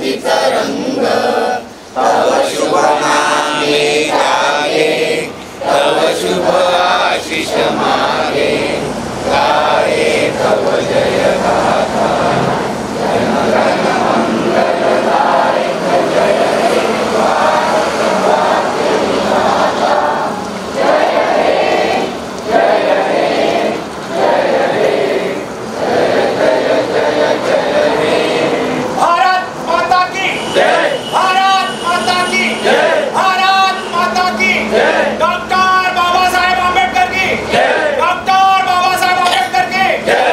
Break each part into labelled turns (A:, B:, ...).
A: क्रांतीचा रंग तव शुभ नामे जागे तव शुभ आशिष मागे गाये तव जय गाथा जनगण मंगलदायक जय हे भारत भाग्य विधाता जय हे जय हे जय हे जय जय जय जय हे
B: भारत माता की
A: जय
B: भारत माता की
A: जय
B: भारत माता की
A: जय
B: डॉक्टर बाबा साहेब आंबेडकर की
A: जय
B: डॉक्टर बाबा साहेब आंबेडकर की
A: जय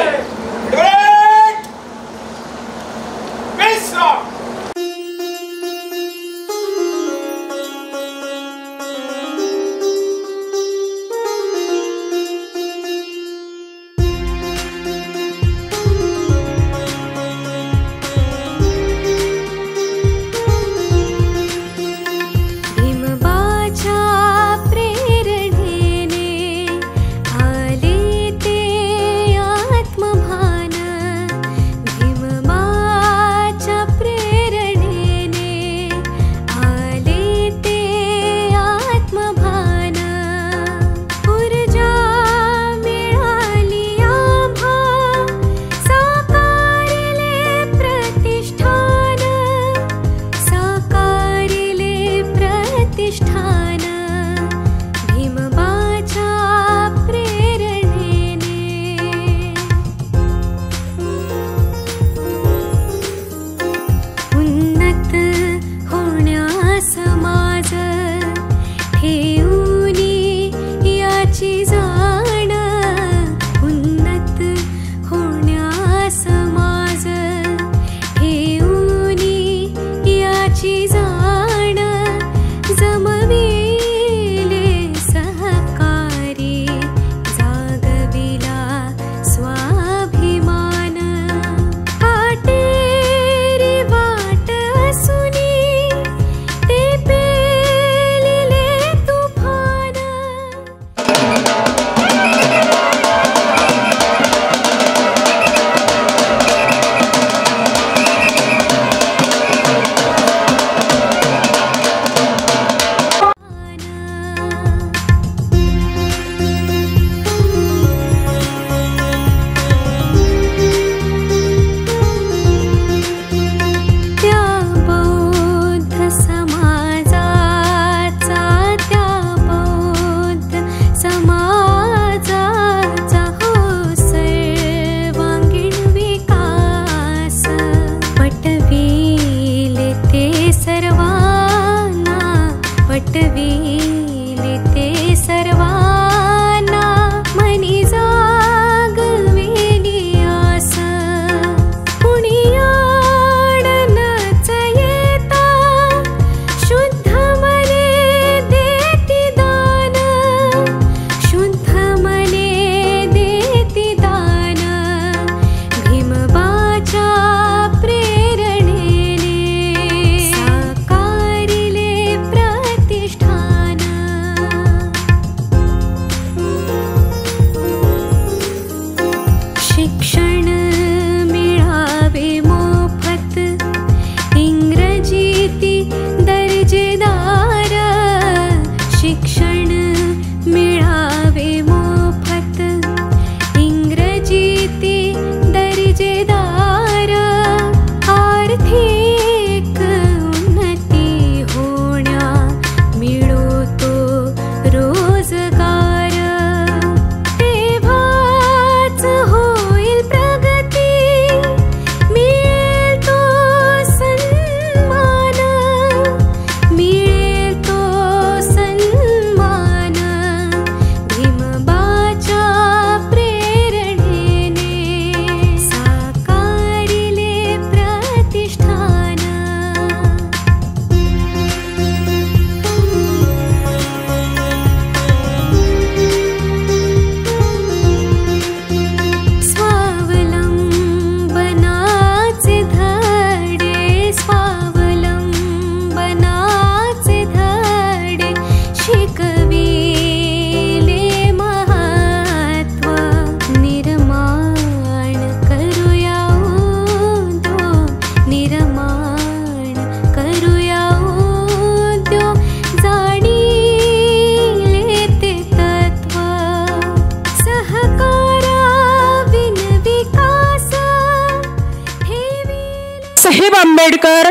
C: आंबेडकर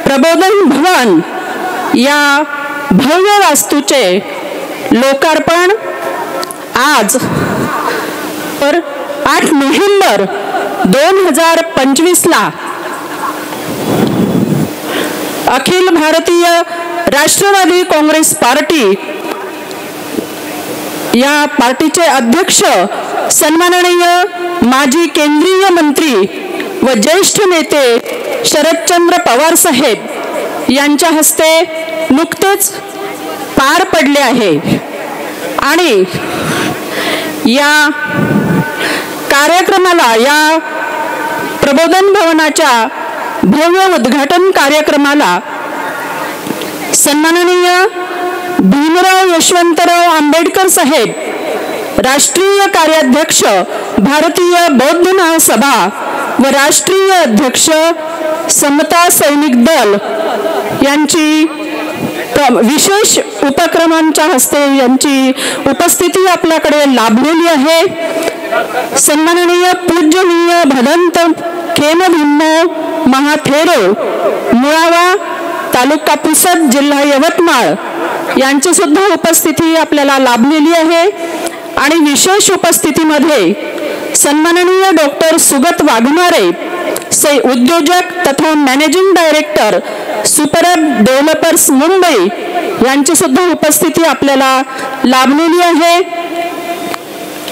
C: प्रबोधन भवन या भव्य वास्तूचे लोकार्पण आज 8 नोव्हेंबर 2025 ला अखिल भारतीय राष्ट्रवादी काँग्रेस पार्टी या पार्टीचे अध्यक्ष सन्माननीय माजी केंद्रीय मंत्री व ज्येष्ठ नेते शरदचंद्र पवार साहेब यांच्या हस्ते नुकतेच पार पडले आहे आणि या कार्यक्रमाला, या प्रबोधन भवनाच्या भव्य उद्घाटन कार्यक्रमाला सन्माननीय भीमराव यशवंतराव आंबेडकर साहेब, राष्ट्रीय कार्याध्यक्ष भारतीय बौद्ध महासभा व राष्ट्रीय अध्यक्ष समता सैनिक दल यांची विशेष उपक्रमांच्या हस्ते यांची उपस्थिती आपल्याकडे लाभलेली आहे. सन्माननीय पूज्यनीय भदंत खेमभिम्मो महाथेरो मुळावा तालुका पुसद जिल्हा यवतमाळ यांची सुद्धा उपस्थिती आपल्याला लाभलेली आहे. आणि विशेष उपस्थितीमध्ये सन्माननीय डॉक्टर सुगत वाघमारे उद्योजक तथा मॅनेजिंग डायरेक्टर सुपरब डेव्हलपर्स मुंबई यांची सुद्धा उपस्थिती आपल्याला लाभलेली आहे.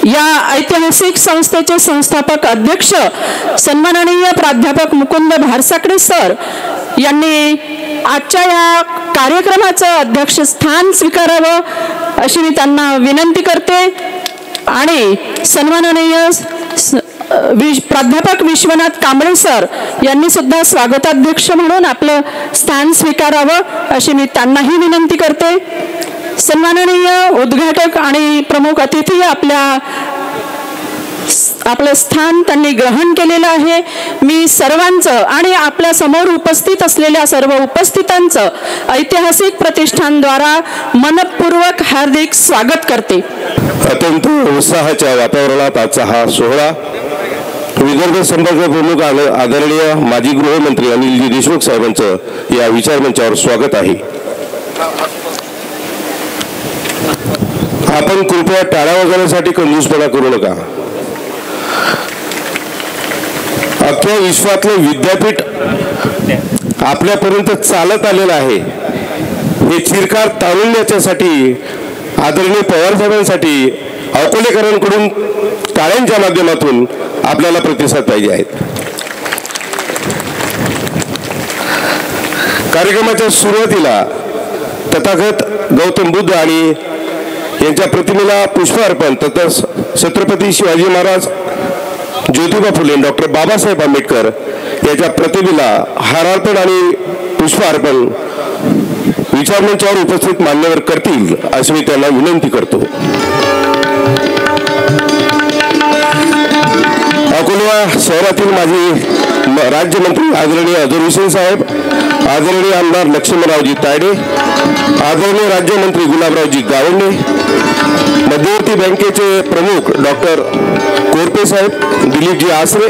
C: या ऐतिहासिक संस्थेचे संस्थापक अध्यक्ष सन्माननीय प्राध्यापक मुकुंद भारसाकडे सर यांनी आजच्या या कार्यक्रमाचं अध्यक्षस्थान स्वीकारावं अशी मी त्यांना विनंती करते. आणि सन्माननीय प्राध्यापक विश्वनाथ कांबळे सर यांनी सुद्धा स्वागताध्यक्ष म्हणून आपलं स्थान स्वीकारावं अशी मी त्यांनाही विनंती करते. सन्माननीय उद्घाटक आणि प्रमुख अतिथी आपलं स्थान त्यांनी ग्रहण केलेलं आहे. मी सर्वांचं आणि आपल्या समोर उपस्थित असलेल्या सर्व उपस्थितांचं ऐतिहासिक प्रतिष्ठानद्वारा मनपूर्वक हार्दिक स्वागत करते.
D: अत्यंत उत्साहाच्या वातावरणात आजचा हा सोहळा विदर्भ संपर्क प्रमुख आदरणीय माजी गृहमंत्री अनिलजी देशमुख साहेबांचं या विचारमंचावर स्वागत आहे. आपण कृपया टाळ्या वाजवण्यासाठी कंजूसपणा करू नका. अख्ख्या विश्वातलं विद्यापीठ आपल्यापर्यंत चालत आलेलं आहे. हे चिरकाल तारुण्याच्यासाठी आदरणीय पवार साहेबांसाठी अकोलेकरांकडून टाळ्यांच्या माध्यमातून आपल्याला प्रतिसाद पाहिजे आहेत. कार्यक्रमाच्या सुरुवातीला तथागत गौतम बुद्ध आणि यांच्या प्रतिमेला पुष्पार्पण तसंच छत्रपती शिवाजी महाराज, ज्योतिबा फुले, डॉक्टर बाबासाहेब आंबेडकर यांच्या प्रतिमेला हारार्पण आणि पुष्पार्पण विचारमंचावर उपस्थित मान्यवर करतील अशी मी त्यांना विनंती करतो. अकोला शहरातील माजी राज्यमंत्री आदरणीय अजय हुसेन साहेब, आदरणीय आमदार लक्ष्मणरावजी तायडे, आदरणीय राज्यमंत्री गुलाबरावजी गावंडे, मध्यवर्ती बँकेचे प्रमुख डॉक्टर कोरपे साहेब, दिलीपजी आसरे,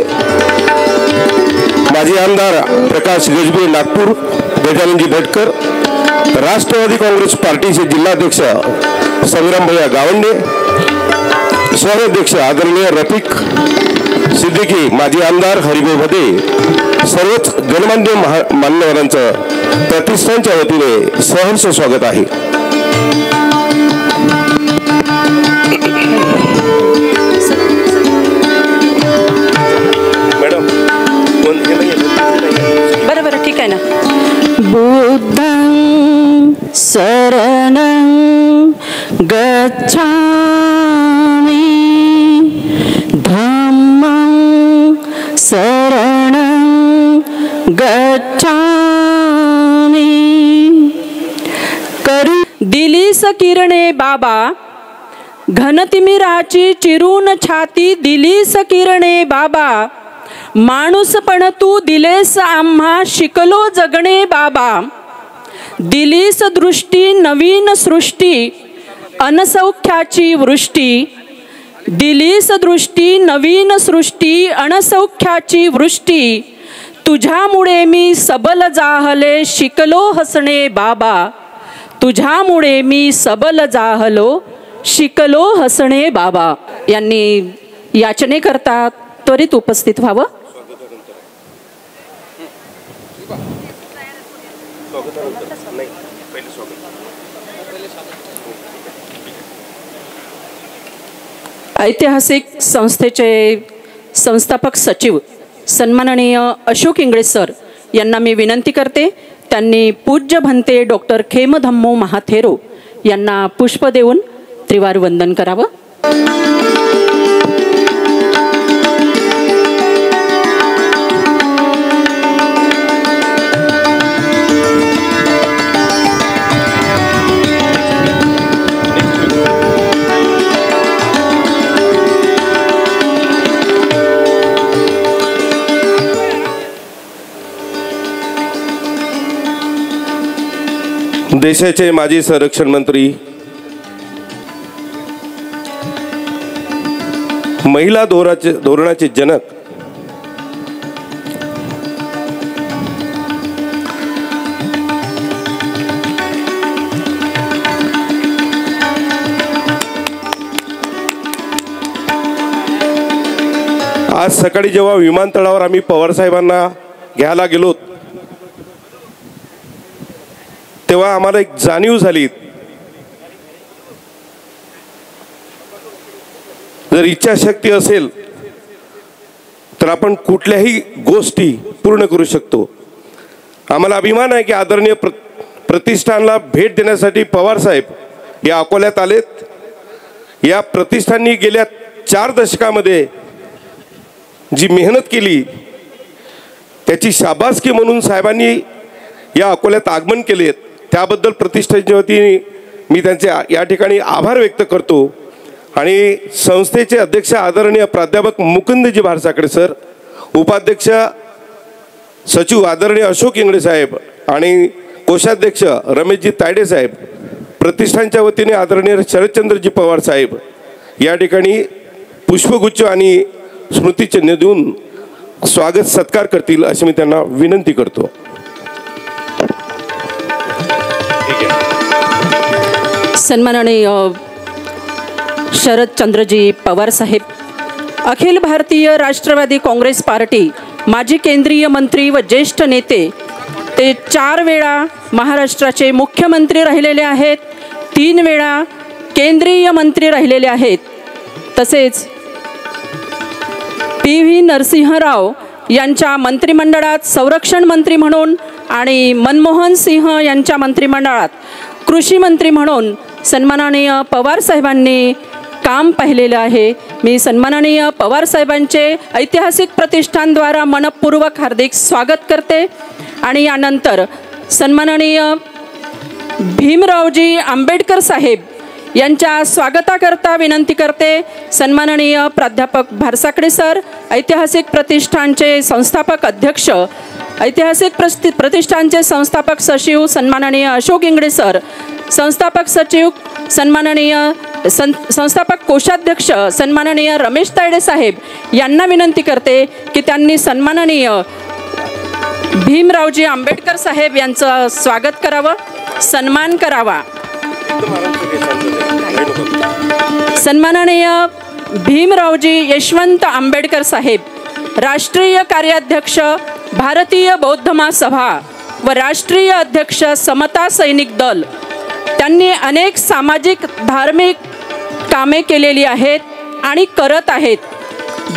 D: माजी आमदार प्रकाश गजबे नागपूर, गजाननजी भटकर, राष्ट्रवादी काँग्रेस पार्टीचे जिल्हाध्यक्ष संग्रामभैया गावंडे, शहराध्यक्ष आदरणीय रफिक सिद्दीकी, माजी आमदार हरिभाऊ भदे, सर्वच गणमान्य मान्यवरांचं प्रतिष्ठानच्या वतीने सहर्ष स्वागत आहे.
C: बरं ठीक आहे ना. बुद्धं शरणं गच्छामि, धम्मं शरणं गच्छामि. करू दिलीस किरणे बाबा, घनतिमिराची चिरून छाती दिलीस किरणे बाबा. माणूसपण तू दिलेस आम्हा, शिकलो जगणे बाबा. दिलीस दृष्टी नवीन सृष्टी, अनसौख्याची वृष्टी. दिलीस दृष्टी नवीन सृष्टी, अनसौख्याची वृष्टी. तुझ्यामुळे मी सबल जाहले शिकलो हसणे बाबा, तुझ्यामुळे मी सबल जाहलो शिकलो हसणे बाबा यांनी याचनेकरता त्वरित उपस्थित व्हावं. ऐतिहासिक संस्थेचे संस्थापक सचिव सन्माननीय अशोक इंगळे सर यांना मी विनंती करते, त्यांनी पूज्य भंते डॉक्टर खेमधम्मो महाथेरो यांना पुष्प देऊन त्रिवार वंदन करावं.
D: देशाचे माजी संरक्षण मंत्री, महिला धोरणाचे जनक, आज सकाळी जेव्हा विमानतळावर आम्ही पवार साहेबांना घ्यायला गेलो तेव्हा आम्हाला एक जाणीव झाली, जर इच्छाशक्ती असेल तर आपण कुठल्याही गोष्टी पूर्ण करू शकतो. आम्हाला अभिमान आहे की आदरणीय प्रतिष्ठानला भेट देण्यासाठी पवार साहेब या अकोल्यात आलेत. या प्रतिष्ठाननी गेल्या 4 दशकामध्ये जी मेहनत केली त्याची शाबासकी म्हणून साहेबांनी या अकोल्यात आगमन केले, त्याबद्दल प्रतिष्ठानच्या वतीने मी त्यांचे या ठिकाणी आभार व्यक्त करतो. आणि संस्थेचे अध्यक्ष आदरणीय प्राध्यापक मुकुंदजी भारसाकडे सर, उपाध्यक्ष सचिव आदरणीय अशोक इंगळे साहेब आणि कोषाध्यक्ष रमेशजी तायडे साहेब, प्रतिष्ठानच्या वतीने आदरणीय शरदचंद्रजी पवार साहेब या ठिकाणी पुष्पगुच्छ आणि स्मृतिचिन्ह देऊन स्वागत सत्कार करतील अशी मी त्यांना विनंती करतो.
C: सन्माननीय शरदचंद्रजी पवार साहेब, अखिल भारतीय राष्ट्रवादी काँग्रेस पार्टी माजी केंद्रीय मंत्री व ज्येष्ठ नेते, ते 4 वेळा महाराष्ट्राचे मुख्यमंत्री राहिलेले आहेत, 3 वेळा केंद्रीय मंत्री राहिलेले आहेत. तसेच PV नरसिंहराव यांच्या मंत्रिमंडळात संरक्षण मंत्री म्हणून आणि मनमोहन सिंह यांच्या मंत्रिमंडळात कृषी मंत्री म्हणून सन्माननीय पवार साहेबांनी काम पाहिलेलं आहे. मी सन्माननीय पवार साहेबांचे ऐतिहासिक प्रतिष्ठानद्वारा मनपूर्वक हार्दिक स्वागत करते. आणि यानंतर सन्माननीय भीमरावजी आंबेडकर साहेब यांच्या स्वागताकरता विनंती करते, सन्माननीय प्राध्यापक भारसाकडे सर, ऐतिहासिक प्रतिष्ठानचे संस्थापक अध्यक्ष, ऐतिहासिक प्रतिष्ठानचे संस्थापक सचिव सन्माननीय अशोक इंगळे सर, संस्थापक सचिव सन्माननीय संस्थापक कोषाध्यक्ष सन्माननीय रमेश तायडे साहेब यांना विनंती करते की त्यांनी सन्माननीय भीमरावजी आंबेडकर साहेब यांचं स्वागत करावं, सन्मान करावा. सन्माननीय भीमरावजी यशवंत आंबेडकर साहेब, राष्ट्रीय कार्याध्यक्ष भारतीय बौद्ध महासभा व राष्ट्रीय अध्यक्ष समता सैनिक दल, त्यांनी अनेक सामाजिक धार्मिक कामे केलेली आहेत आणि करत आहेत.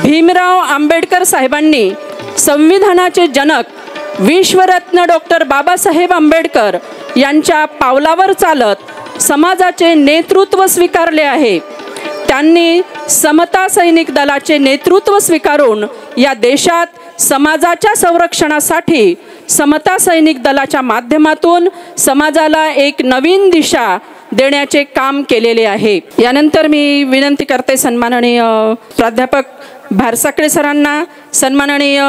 C: भीमराव आंबेडकर साहेबांनी संविधानाचे जनक विश्वरत्न डॉक्टर बाबासाहेब आंबेडकर यांच्या पावलावर चालत समाजाचे नेतृत्व स्वीकारले आहे. त्यांनी समता सैनिक दलाचे नेतृत्व स्वीकारून या देशात समाजाच्या संरक्षणासाठी समता सैनिक दलाच्या माध्यमातून समाजाला एक नवीन दिशा देण्याचे काम केलेले आहे. यानंतर मी विनंती करते सन्माननीय प्राध्यापक भारसाकडे सरांना, सन्माननीय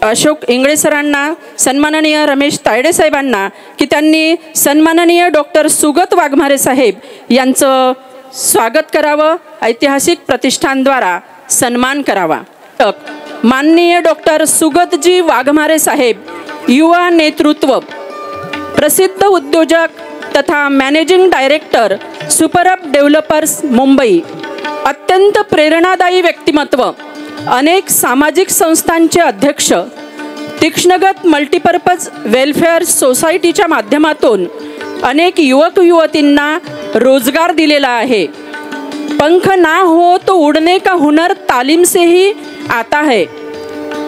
C: अशोक इंगळे सरांना, सन्माननीय रमेश तायडे साहेबांना की त्यांनी सन्माननीय डॉक्टर सुगत वाघमारे साहेब यांचं स्वागत करावं, ऐतिहासिक प्रतिष्ठानद्वारा सन्मान करावा. माननीय डॉक्टर सुगतजी वाघमारे साहेब, युवा नेतृत्व, प्रसिद्ध उद्योजक तथा मॅनेजिंग डायरेक्टर, सुपरअप डेव्हलपर्स मुंबई, अत्यंत प्रेरणादायी व्यक्तिमत्व, अनेक सामाजिक संस्थांचे अध्यक्ष, तीक्ष्णगत मल्टीपर्पज वेलफेअर सोसायटीच्या माध्यमातून अनेक युवक युवतींना रोजगार दिलेला आहे। पंख ना हो तो उड़ने का हुनर तालीम से ही आता है,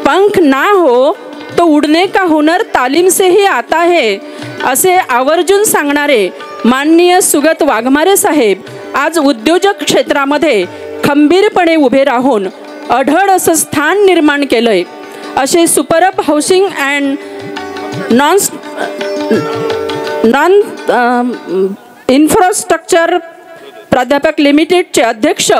C: पंख ना हो तो उड़ने का हुनर तालीम से ही आता है असे आवर्जून सांगणारे माननीय सुगत वाघमारे साहेब आज उद्योजक क्षेत्रामध्ये खंबीरपणे उभे राहून अढळ असं स्थान निर्माण केलंय। असे सुपरअप हाऊसिंग अँड नॉन इन्फ्रास्ट्रक्चर प्राध्यापक लिमिटेडचे अध्यक्ष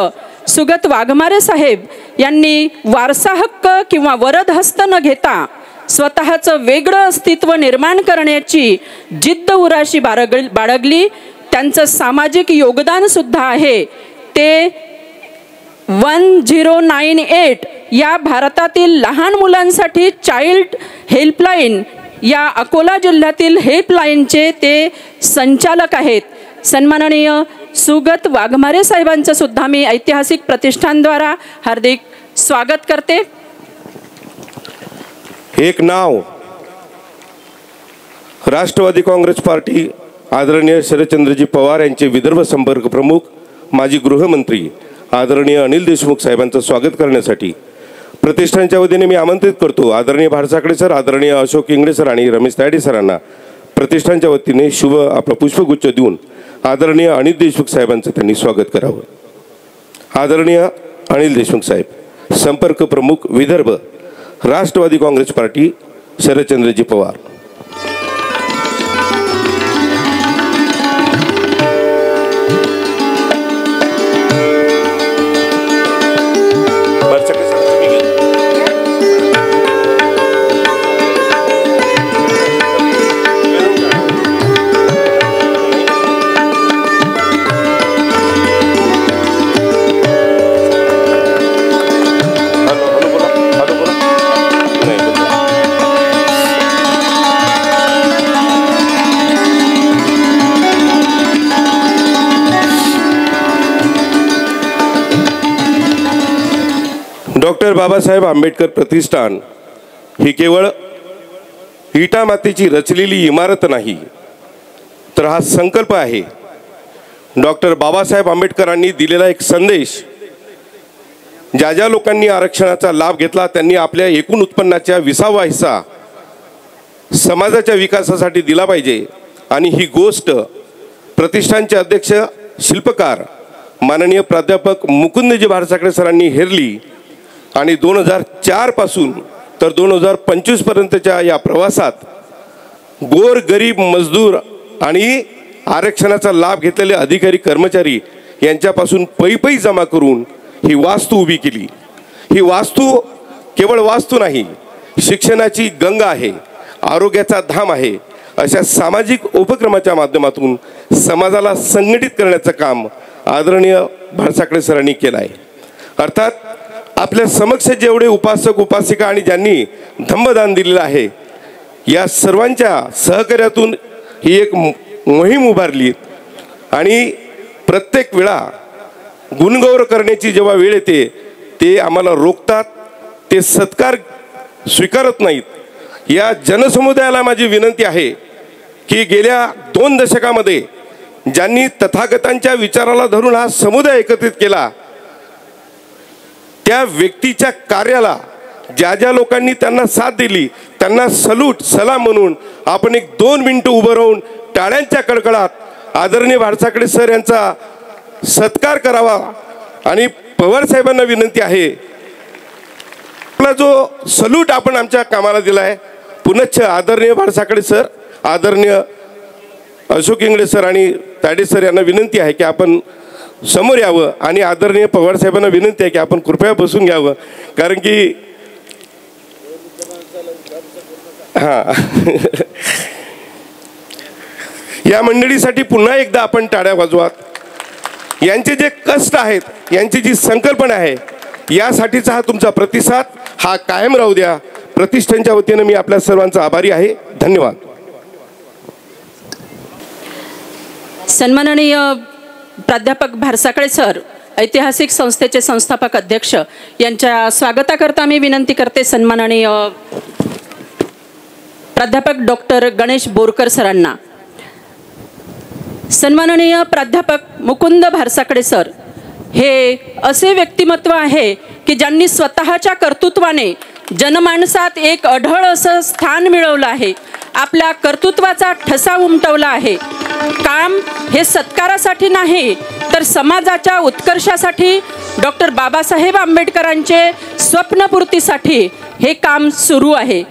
C: सुगत वाघमारे साहेब यांनी वारसा हक्क किंवा वरदहस्त न घेता स्वतःचं वेगळं अस्तित्व निर्माण करण्याची जिद्द उराशी बाळगली। त्यांचं सामाजिक योगदान सुद्धा आहे। ते 1098 या भारतातील लहान मुलांसाठी चाइल्ड हेल्पलाईन या अकोला जिल्ह्यातील हेल्पलाईनचे ते संचालक आहेत। सन्माननीय सुगत वाघमारे साहेबांचं सुद्धा मी ऐतिहासिक प्रतिष्ठानद्वारा हार्दिक स्वागत करते।
D: एक नाव राष्ट्रवादी काँग्रेस पार्टी आदरणीय शरदचंद्रजी पवार यांचे विदर्भ संपर्क प्रमुख, माजी गृहमंत्री आदरणीय अनिल देशमुख साहेबांचं स्वागत करण्यासाठी प्रतिष्ठानच्या वतीने मी आमंत्रित करतो। आदरणीय भारसाकडे सर, आदरणीय अशोक इंगळे सर आणि रमेश तायडे सरांना प्रतिष्ठानच्या वतीने शुभ आपला पुष्पगुच्छ देऊन आदरणीय अनिल देशमुख साहेबांचं त्यांनी स्वागत करावं। आदरणीय अनिल देशमुख साहेब, संपर्क प्रमुख विदर्भ, राष्ट्रवादी काँग्रेस पार्टी, शरदचंद्रजी पवार। डॉक्टर बाबासाहेब आंबेडकर प्रतिष्ठान ही केवळ इटा मातीची रचलेली इमारत नाही, तर हा संकल्प आहे। डॉक्टर बाबासाहेब आंबेडकरांनी दिलेला एक संदेश, ज्या ज्या लोकांनी आरक्षणाचा लाभ घेतला त्यांनी आपल्या एकूण उत्पन्नाच्या 20वा हिस्सा समाजाच्या विकासासाठी दिला पाहिजे। आणि ही गोष्ट प्रतिष्ठानचे अध्यक्ष शिल्पकार माननीय प्राध्यापक मुकुंदजी भारसाकडे सरांनी हेरली आणि 2004 पासून तर 2025 पर्यंतच्या या प्रवासात गोर गरीब मजदूर आणि आरक्षणाचा लाभ घेतलेले अधिकारी कर्मचारी यांच्यापासून पै जमा करून ही वास्तू उभी केली। ही वास्तू केवळ वास्तू नाही, शिक्षणाची गंगा आहे, आरोग्याचा धाम आहे। अशा सामाजिक उपक्रमाच्या माध्यमातून समाजाला संघटित करण्याचं काम आदरणीय भारसाकडे सरांनी केलं आहे। अर्थात आपल्या समक्ष जेवढे उपासक उपासिका आणि ज्यांनी धम्मदान दिलेलं आहे, या सर्वांच्या सहकार्यातून ही एक मोहीम उभारली आणि प्रत्येक वेळा गुणगौरव करण्याची जेव्हा वेळ येते ते आम्हाला रोखतात, ते सत्कार स्वीकारत नाहीत। या जनसमुदायाला माझी विनंती आहे की गेल्या 2 दशकामध्ये ज्यांनी तथागतांच्या विचाराला धरून हा समुदाय एकत्रित केला, त्या व्यक्तीच्या कार्याला ज्या ज्या लोकांनी त्यांना साथ दिली त्यांना सल्यूट सलाम म्हणून आपण एक 2 मिनिटं उभं राहून टाळ्यांच्या कडकडात आदरणीय भारसाकडे सर यांचा सत्कार करावा। आणि पवार साहेबांना विनंती आहे, आपला जो सल्यूट आपण आमच्या कामाला दिला आहे, पुनश्च आदरणीय भारसाकडे सर, आदरणीय अशोक इंगळे सर आणि तायडे सर यांना विनंती आहे की आपण समोर यावं आणि आदरणीय पवार साहेबांना विनंती आहे की आपण कृपया बसून घ्यावं, कारण की या मंडळीसाठी पुन्हा एकदा आपण टाळ्या वाजवात। यांचे जे कष्ट आहेत, यांची जी संकल्पना आहे, यासाठीचा हा तुमचा प्रतिसाद हा कायम राहू द्या. प्रतिष्ठानच्या वतीनं मी आपल्या सर्वांचा आभारी आहे. धन्यवाद.
C: सन्माननीय प्राध्यापक भारसाकळे सर, ऐतिहासिक संस्थेचे संस्थापक अध्यक्ष, यांच्या स्वागताकरता मी विनंती करते सन्माननीय प्राध्यापक डॉक्टर गणेश बोरकर सरांना. सन्माननीय प्राध्यापक मुकुंद भारसाकळे सर हे असे व्यक्तिमत्व आहे की ज्यांनी स्वतःच्या कर्तृत्वाने जनमानसात एक अढळ असं स्थान मिळवलं आहे. आपल्या कर्तृत्वाचा ठसा उमटवला आहे. काम हे सत्कारासाठी नाही तर समाजाच्या उत्कर्षासाठी, डॉक्टर बाबासाहेब आंबेडकरांचे स्वप्नपूर्तीसाठी हे काम सुरू आहे.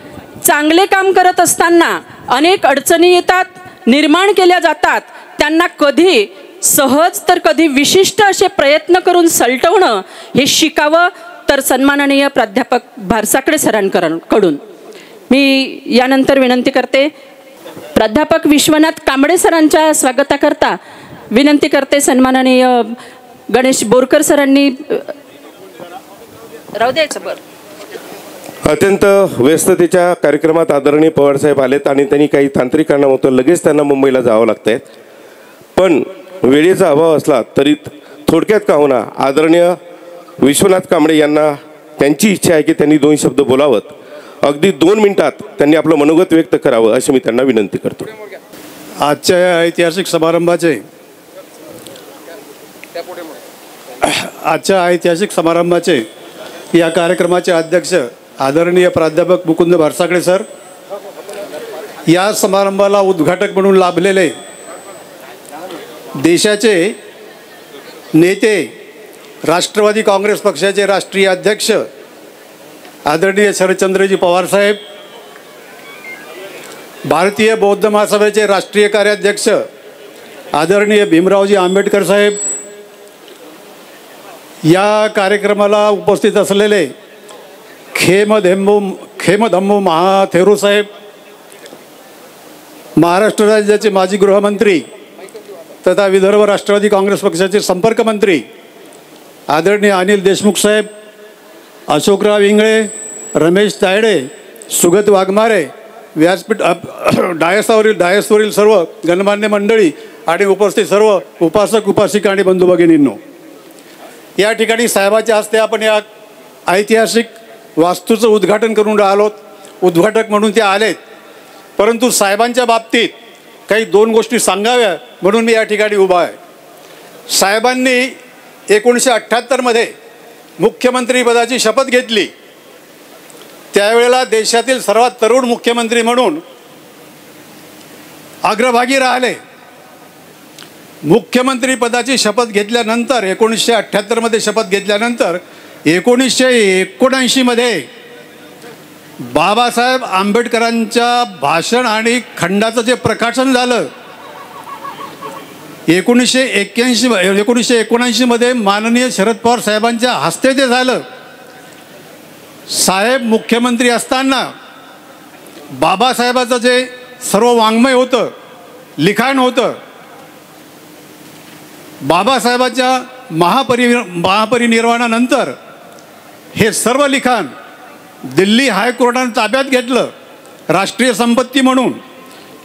C: चांगले काम करत असताना अनेक अडचणी येतात, निर्माण केल्या जातात. त्यांना कधी सहज तर कधी विशिष्ट असे प्रयत्न करून सलटवणं हे शिकावं. तर सन्माननीय प्राध्यापक भारसाकळे सरांकडून मी यानंतर विनंती करते प्राध्यापक विश्वनाथ कांबळे सरांच्या स्वागताकरता विनंती करते सन्माननीय गणेश बोरकर सरांनी. राहू द्यायचं बरं.
D: अत्यंत व्यस्ततेच्या कार्यक्रमात आदरणीय पवारसाहेब आलेत आणि त्यांनी काही तांत्रिक कारणामुळे लगेच त्यांना मुंबईला जावं लागतंय. पण वेळेचा अभाव असला तरी थोडक्यात का होईना आदरणीय विश्वनाथ कांबळे यांना त्यांची इच्छा आहे की त्यांनी 2 शब्द बोलावत. अगदी 2 मिनिटात त्यांनी आपलं मनोगत व्यक्त करावं अशी मी त्यांना विनंती करतो.
E: आजच्या या ऐतिहासिक समारंभाचे या कार्यक्रमाचे अध्यक्ष आदरणीय प्राध्यापक मुकुंद भारसाकळे सर, या समारंभाला उद्घाटक म्हणून लाभलेले देशाचे नेते, राष्ट्रवादी काँग्रेस पक्षाचे राष्ट्रीय अध्यक्ष आदरणीय शरदचंद्रजी पवार साहेब, भारतीय बौद्ध महासभेचे राष्ट्रीय कार्याध्यक्ष आदरणीय भीमरावजी आंबेडकर साहेब, या कार्यक्रमाला उपस्थित असलेले खेमधम्मू महाथेरू साहेब, महाराष्ट्र राज्याचे माजी गृहमंत्री तथा विदर्भ राष्ट्रवादी काँग्रेस पक्षाचे संपर्क मंत्री आदरणीय अनिल देशमुख साहेब, अशोकराव इंगळे, रमेश तायडे, सुगत वाघमारे, व्यासपीठ डायसवरील सर्व गणमान्य मंडळी आणि उपस्थित सर्व उपासक उपासिका आणि बंधू भगिनींनो, या ठिकाणी साहेबाच्या हस्ते आपण या ऐतिहासिक वास्तूचं उद्घाटन करून राहिलोत. उद्घाटक म्हणून ते आलेत, परंतु साहेबांच्या बाबतीत काही 2 गोष्टी सांगाव्या म्हणून मी या ठिकाणी उभा आहे. साहेबांनी 1978 मुख्यमंत्रीपदाची शपथ घेतली. त्यावेळेला देशातील सर्वात तरुण मुख्यमंत्री म्हणून अग्रभागी राहिले. मुख्यमंत्रीपदाची शपथ घेतल्यानंतर 1978 शपथ घेतल्यानंतर 1979 बाबासाहेब आंबेडकरांच्या भाषण आणि खंडाचं जे प्रकाशन झालं, 1979 माननीय शरद पवार साहेबांच्या हस्ते ते झालं. साहेब मुख्यमंत्री असताना बाबासाहेबाचं जे सर्व वाङ्मय होतं, लिखाण होतं, बाबासाहेबांच्या महापरिनिर्वाणानंतर हे सर्व लिखाण दिल्ली हायकोर्टानं ताब्यात घेतलं राष्ट्रीय संपत्ती म्हणून.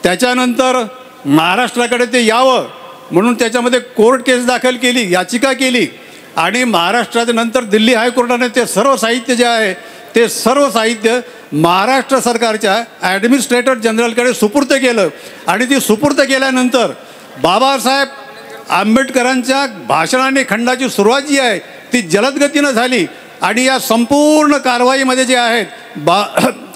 E: त्याच्यानंतर महाराष्ट्राकडे ते यावं म्हणून त्याच्यामध्ये कोर्ट केस दाखल केली, याचिका केली आणि महाराष्ट्राच्या नंतर दिल्ली हायकोर्टाने ते सर्व साहित्य जे आहे ते सर्व साहित्य महाराष्ट्र सरकारच्या ॲडमिनिस्ट्रेटर जनरलकडे सुपूर्द केलं. आणि ती सुपूर्द केल्यानंतर बाबासाहेब आंबेडकरांच्या भाषणाने खंडाची सुरुवात जी आहे ती जलदगतीनं झाली. आणि या संपूर्ण कारवाईमध्ये जे आहेत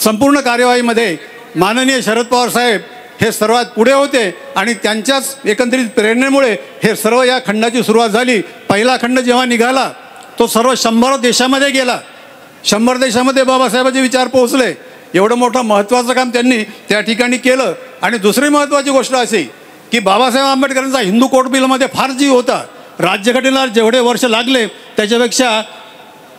E: संपूर्ण कार्यवाहीमध्ये माननीय शरद पवार साहेब हे सर्वात पुढे होते आणि त्यांच्याच एकंदरीत प्रेरणेमुळे हे सर्व या खंडाची सुरुवात झाली. पहिला खंड जेव्हा निघाला तो सर्व 100 देशामध्ये गेला. 100 देशामध्ये बाबासाहेबांचे विचार पोहोचले. एवढं मोठं महत्त्वाचं काम त्यांनी त्या ठिकाणी केलं. आणि दुसरी महत्त्वाची गोष्ट अशी की बाबासाहेब आंबेडकरांचा हिंदू कोड बिलमध्ये फार जीव होता. राज्यघटनेला जेवढे वर्ष लागले त्याच्यापेक्षा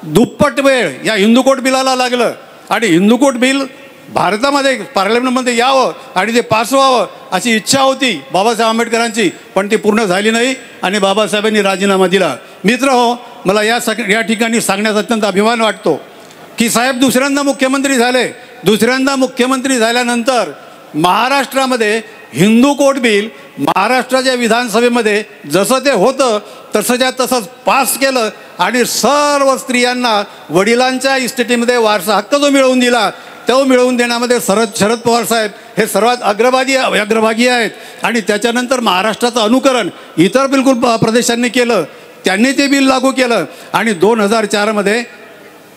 E: दुप्पट वेळ या हिंदू कोड बिलाला लागलं. आणि हिंदू कोड बिल भारतामध्ये पार्लमेंटमध्ये यावं आणि ते पास व्हावं अशी इच्छा होती बाबासाहेब आंबेडकरांची, पण ती पूर्ण झाली नाही आणि बाबासाहेबांनी राजीनामा दिला. मित्रहो, मला या ठिकाणी सांगण्यास अत्यंत अभिमान वाटतो की साहेब दुसऱ्यांदा मुख्यमंत्री झाले. दुसऱ्यांदा मुख्यमंत्री झाल्यानंतर महाराष्ट्रामध्ये हिंदू कोड बिल महाराष्ट्राच्या विधानसभेमध्ये जसं ते होतं तसंच्या तसंच पास केलं आणि सर्व स्त्रियांना वडिलांच्या इस्टेटीमध्ये वारसा हक्क जो मिळवून दिला तो मिळवून देण्यामध्ये शरद पवार साहेब हे सर्वात अग्रभागी आहेत. आणि त्याच्यानंतर महाराष्ट्राचं अनुकरण इतर बिलकुल प्रदेशांनी केलं, त्यांनी ते बिल लागू केलं आणि 2004मध्ये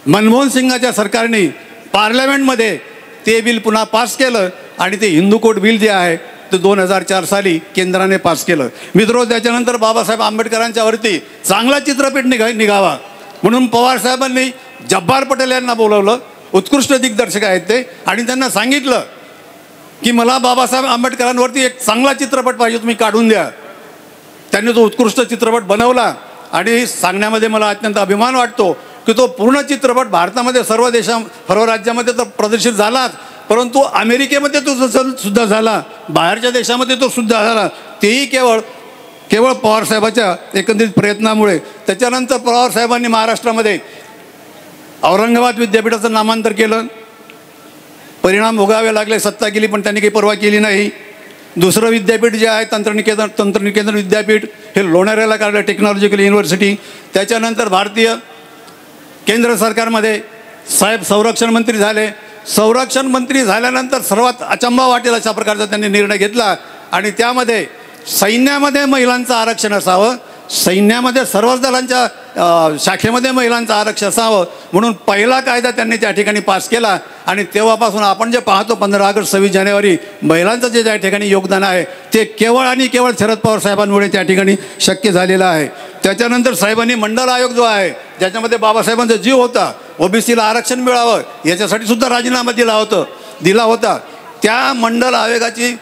E: मनमोहन सिंगाच्या सरकारने पार्लमेंटमध्ये ते बिल पुन्हा पास केलं आणि ते हिंदू कोड बिल जे आहे ते 2004 साली केंद्राने पास केलं. मित्रो, त्याच्यानंतर बाबासाहेब आंबेडकरांच्या वरती चांगला चित्रपट निघावा म्हणून पवार साहेबांनी जब्बार पटेल यांना बोलवलं, उत्कृष्ट दिग्दर्शक आहेत ते, आणि त्यांना सांगितलं की मला बाबासाहेब आंबेडकरांवरती एक चांगला चित्रपट पाहिजे, तुम्ही काढून द्या. त्यांनी तो उत्कृष्ट चित्रपट बनवला आणि सांगण्यामध्ये मला अत्यंत अभिमान वाटतो की तो पूर्ण चित्रपट भारतामध्ये सर्व राज्यामध्ये तर प्रदर्शित झालाच, परंतु अमेरिकेमध्ये तो सुद्धा झाला, बाहेरच्या देशामध्ये तो सुद्धा झाला, तेही केवळ पवारसाहेबाच्या एकंदरीत प्रयत्नामुळे. त्याच्यानंतर पवारसाहेबांनी महाराष्ट्रामध्ये औरंगाबाद विद्यापीठाचं नामांतर केलं. परिणाम भोगावे लागले, सत्ता केली, पण त्यांनी काही पर्वा केली नाही. दुसरं विद्यापीठ जे आहे तंत्रनिकेतन विद्यापीठ हे लोणाऱ्याला काढलं, टेक्नॉलॉजिकल युनिव्हर्सिटी. त्याच्यानंतर भारतीय केंद्र सरकारमध्ये साहेब संरक्षण मंत्री झाले. संरक्षण मंत्री झाल्यानंतर सर्वात अचंबा वाटेल अशा प्रकारचा त्यांनी निर्णय घेतला आणि त्यामध्ये सैन्यामध्ये महिलांचं आरक्षण असावं, सैन्यामध्ये सर्वच दलांच्या शाखेमध्ये महिलांचं आरक्षण असावं म्हणून पहिला कायदा त्यांनी त्या ठिकाणी पास केला. आणि तेव्हापासून आपण जे पाहतो 15 ऑगस्ट 26 जानेवारी महिलांचं जे त्या ठिकाणी योगदान आहे ते केवळ आणि केवळ शरद पवार साहेबांमुळे त्या ठिकाणी शक्य झालेलं आहे. त्याच्यानंतर साहेबांनी मंडल आयोग जो आहे ज्याच्यामध्ये बाबासाहेबांचा जीव होता, ओबीसीला आरक्षण मिळावं याच्यासाठी सुद्धा राजीनामा दिला होता. त्या मंडल आयोगाची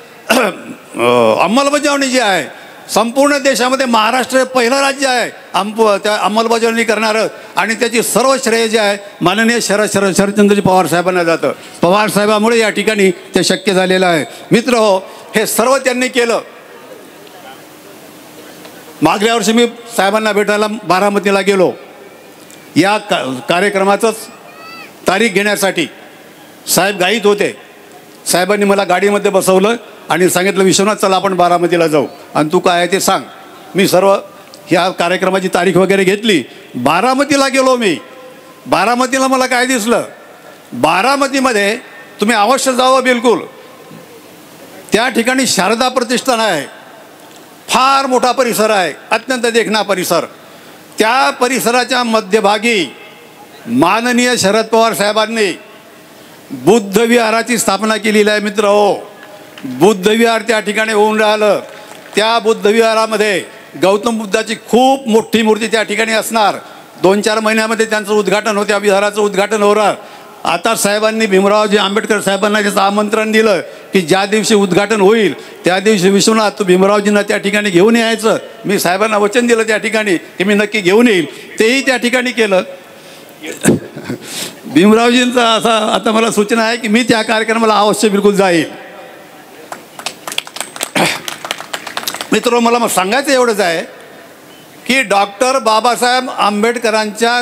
E: अंमलबजावणी जी आहे संपूर्ण देशामध्ये महाराष्ट्र हे पहिलं राज्य आहे त्या अंमलबजावणी करणारं, आणि त्याची सर्व श्रेय जे आहे माननीय शरदचंद्रजी पवार साहेबांना जातं. पवार साहेबांमुळे या ठिकाणी ते शक्य झालेलं आहे. मित्र हो, हे सर्व त्यांनी केलं. मागल्या वर्षी मी साहेबांना भेटायला बारामतीला गेलो. या कार्यक्रमाचंच तारीख घेण्यासाठी साहेब घाईत होते. साहेबांनी मला गाडीमध्ये बसवलं आणि सांगितलं, विश्वनाथ चला आपण बारामतीला जाऊ आणि तू काय आहे ते सांग. मी सर्व ह्या कार्यक्रमाची तारीख वगैरे घेतली. बारामतीला गेलो मी. बारामतीला मला काय दिसलं, बारामतीमध्ये तुम्ही अवश्य जावं बिलकुल. त्या ठिकाणी शारदा प्रतिष्ठान आहे, फार मोठा परिसर आहे, अत्यंत देखणा परिसर. त्या परिसराच्या मध्यभागी माननीय शरद पवार साहेबांनी बुद्ध विहाराची स्थापना केलेली आहे. मित्र हो, बुद्ध विहार त्या ठिकाणी होऊन राहिलं. त्या बुद्ध विहारामध्ये गौतम बुद्धाची खूप मोठी मूर्ती त्या ठिकाणी असणार. 2-4 महिन्यामध्ये त्यांचं उद्घाटन होतं, त्या विहाराचं उद्घाटन होणार. आता साहेबांनी भीमरावजी आंबेडकर साहेबांना त्याचं आमंत्रण दिलं की ज्या दिवशी उद्घाटन होईल त्या दिवशी विश्वनाथ तू भीमरावजींना त्या ठिकाणी घेऊन यायचं. मी साहेबांना वचन दिलं त्या ठिकाणी की मी नक्की घेऊन येईल. तेही त्या ठिकाणी केलं. भीमरावजींचा असा आता मला सूचना आहे की मी त्या कार्यक्रमाला अवश्य बिलकुल जाईल. मित्र, मला सांगायचं एवढंच आहे की डॉक्टर बाबासाहेब आंबेडकरांच्या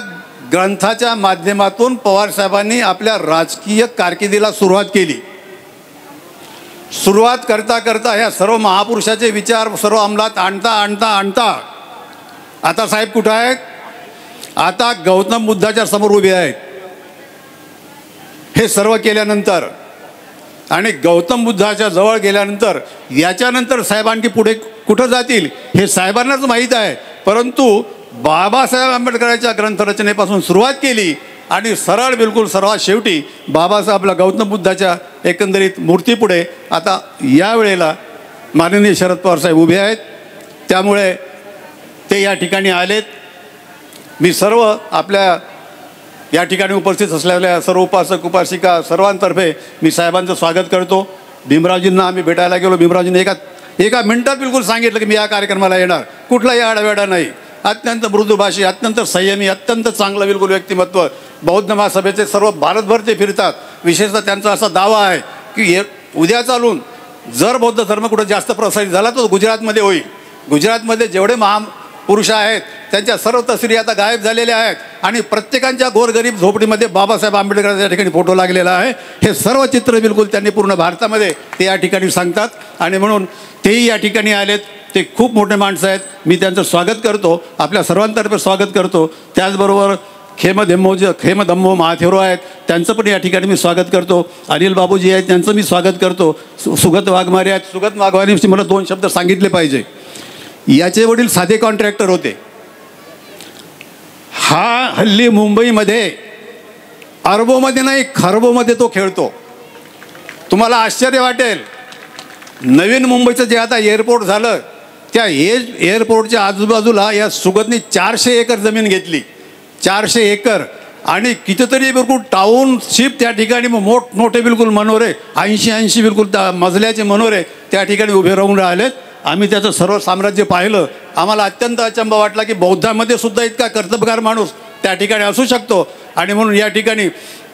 E: ग्रंथाच्या माध्यमातून पवारसाहेबांनी आपल्या राजकीय कारकिर्दीला सुरुवात केली. सुरुवात करता करता ह्या सर्व महापुरुषाचे विचार सर्व अंमलात आणता आता साहेब कुठं आहेत? आता गौतम बुद्धाच्या समोर उभे आहेत. हे सर्व केल्यानंतर आणि गौतम बुद्धाच्या जवळ गेल्यानंतर याच्यानंतर साहेब आणखी पुढे कुठं जातील हे साहेबांनाच माहीत आहे. परंतु बाबासाहेब आंबेडकरांच्या ग्रंथरचनेपासून सुरुवात केली आणि बिलकुल सर्वात शेवटी बाबासाहेबला गौतम बुद्धाच्या एकंदरीत मूर्तीपुढे आता यावेळेला माननीय शरद पवार साहेब उभे आहेत. त्यामुळे ते या ठिकाणी आलेत. मी सर्व आपल्या या ठिकाणी उपस्थित असलेल्या सर्व उपासक उपासिका सर्वांतर्फे मी साहेबांचं स्वागत करतो. भीमरावजींना आम्ही भेटायला गेलो. भीमरावजींनी एका मिनिटात बिलकुल सांगितलं की मी या कार्यक्रमाला येणार, कुठलाही आडावेडा नाही. अत्यंत मृदुभाषी, अत्यंत संयमी, अत्यंत चांगलं बिलकुल व्यक्तिमत्व. बौद्ध महासभेचे सर्व भारतभर ते फिरतात. विशेषतः त्यांचा असा दावा आहे की उद्या चालून जर बौद्ध धर्म कुठं जास्त प्रसारित झाला तो गुजरातमध्ये होईल. गुजरातमध्ये जेवढे महापुरुष आहेत त्यांच्या सर्व तस्वीरी आता गायब झालेल्या आहेत आणि प्रत्येकांच्या गोरगरीब झोपडीमध्ये बाबासाहेब आंबेडकरांच्या ठिकाणी फोटो लागलेला आहे. हे सर्व चित्र बिलकुल त्यांनी पूर्ण भारतामध्ये ते या ठिकाणी सांगतात आणि म्हणून तेही या ठिकाणी आलेत. ते खूप मोठे माणसं आहेत. मी त्यांचं स्वागत करतो, आपल्या सर्वांतर्फे स्वागत करतो. त्याचबरोबर खेमधम्मो महाथेरो आहेत, त्यांचं पण या ठिकाणी मी स्वागत करतो. अनिल बाबूजी आहेत, त्यांचं मी स्वागत करतो. सुगत वाघमारे आहेत. सुगत वाघमारेंशी मला 2 शब्द सांगितले पाहिजे. याचे वडील साधे कॉन्ट्रॅक्टर होते. हा हल्ली मुंबईमध्ये अरबोमध्ये नाही खरबोमध्ये तो खेळतो. तुम्हाला आश्चर्य वाटेल, नवीन मुंबईचं जे आता एअरपोर्ट झालं त्या एअरपोर्टच्या आजूबाजूला या सुगतनी 400 एकर जमीन घेतली. 400 एकर आणि कितीतरी बिलकुल टाउनशिप त्या ठिकाणी मोठमोठे बिलकुल मनोरे 80 बिलकुल मजल्याचे मनोरे त्या ठिकाणी उभे राहून राहिलेत. आम्ही त्याचं सर्व साम्राज्य पाहिलं. आम्हाला अत्यंत अचंबा वाटला की बौद्धामध्ये सुद्धा इतका कर्तबगार माणूस त्या ठिकाणी असू शकतो. आणि म्हणून या ठिकाणी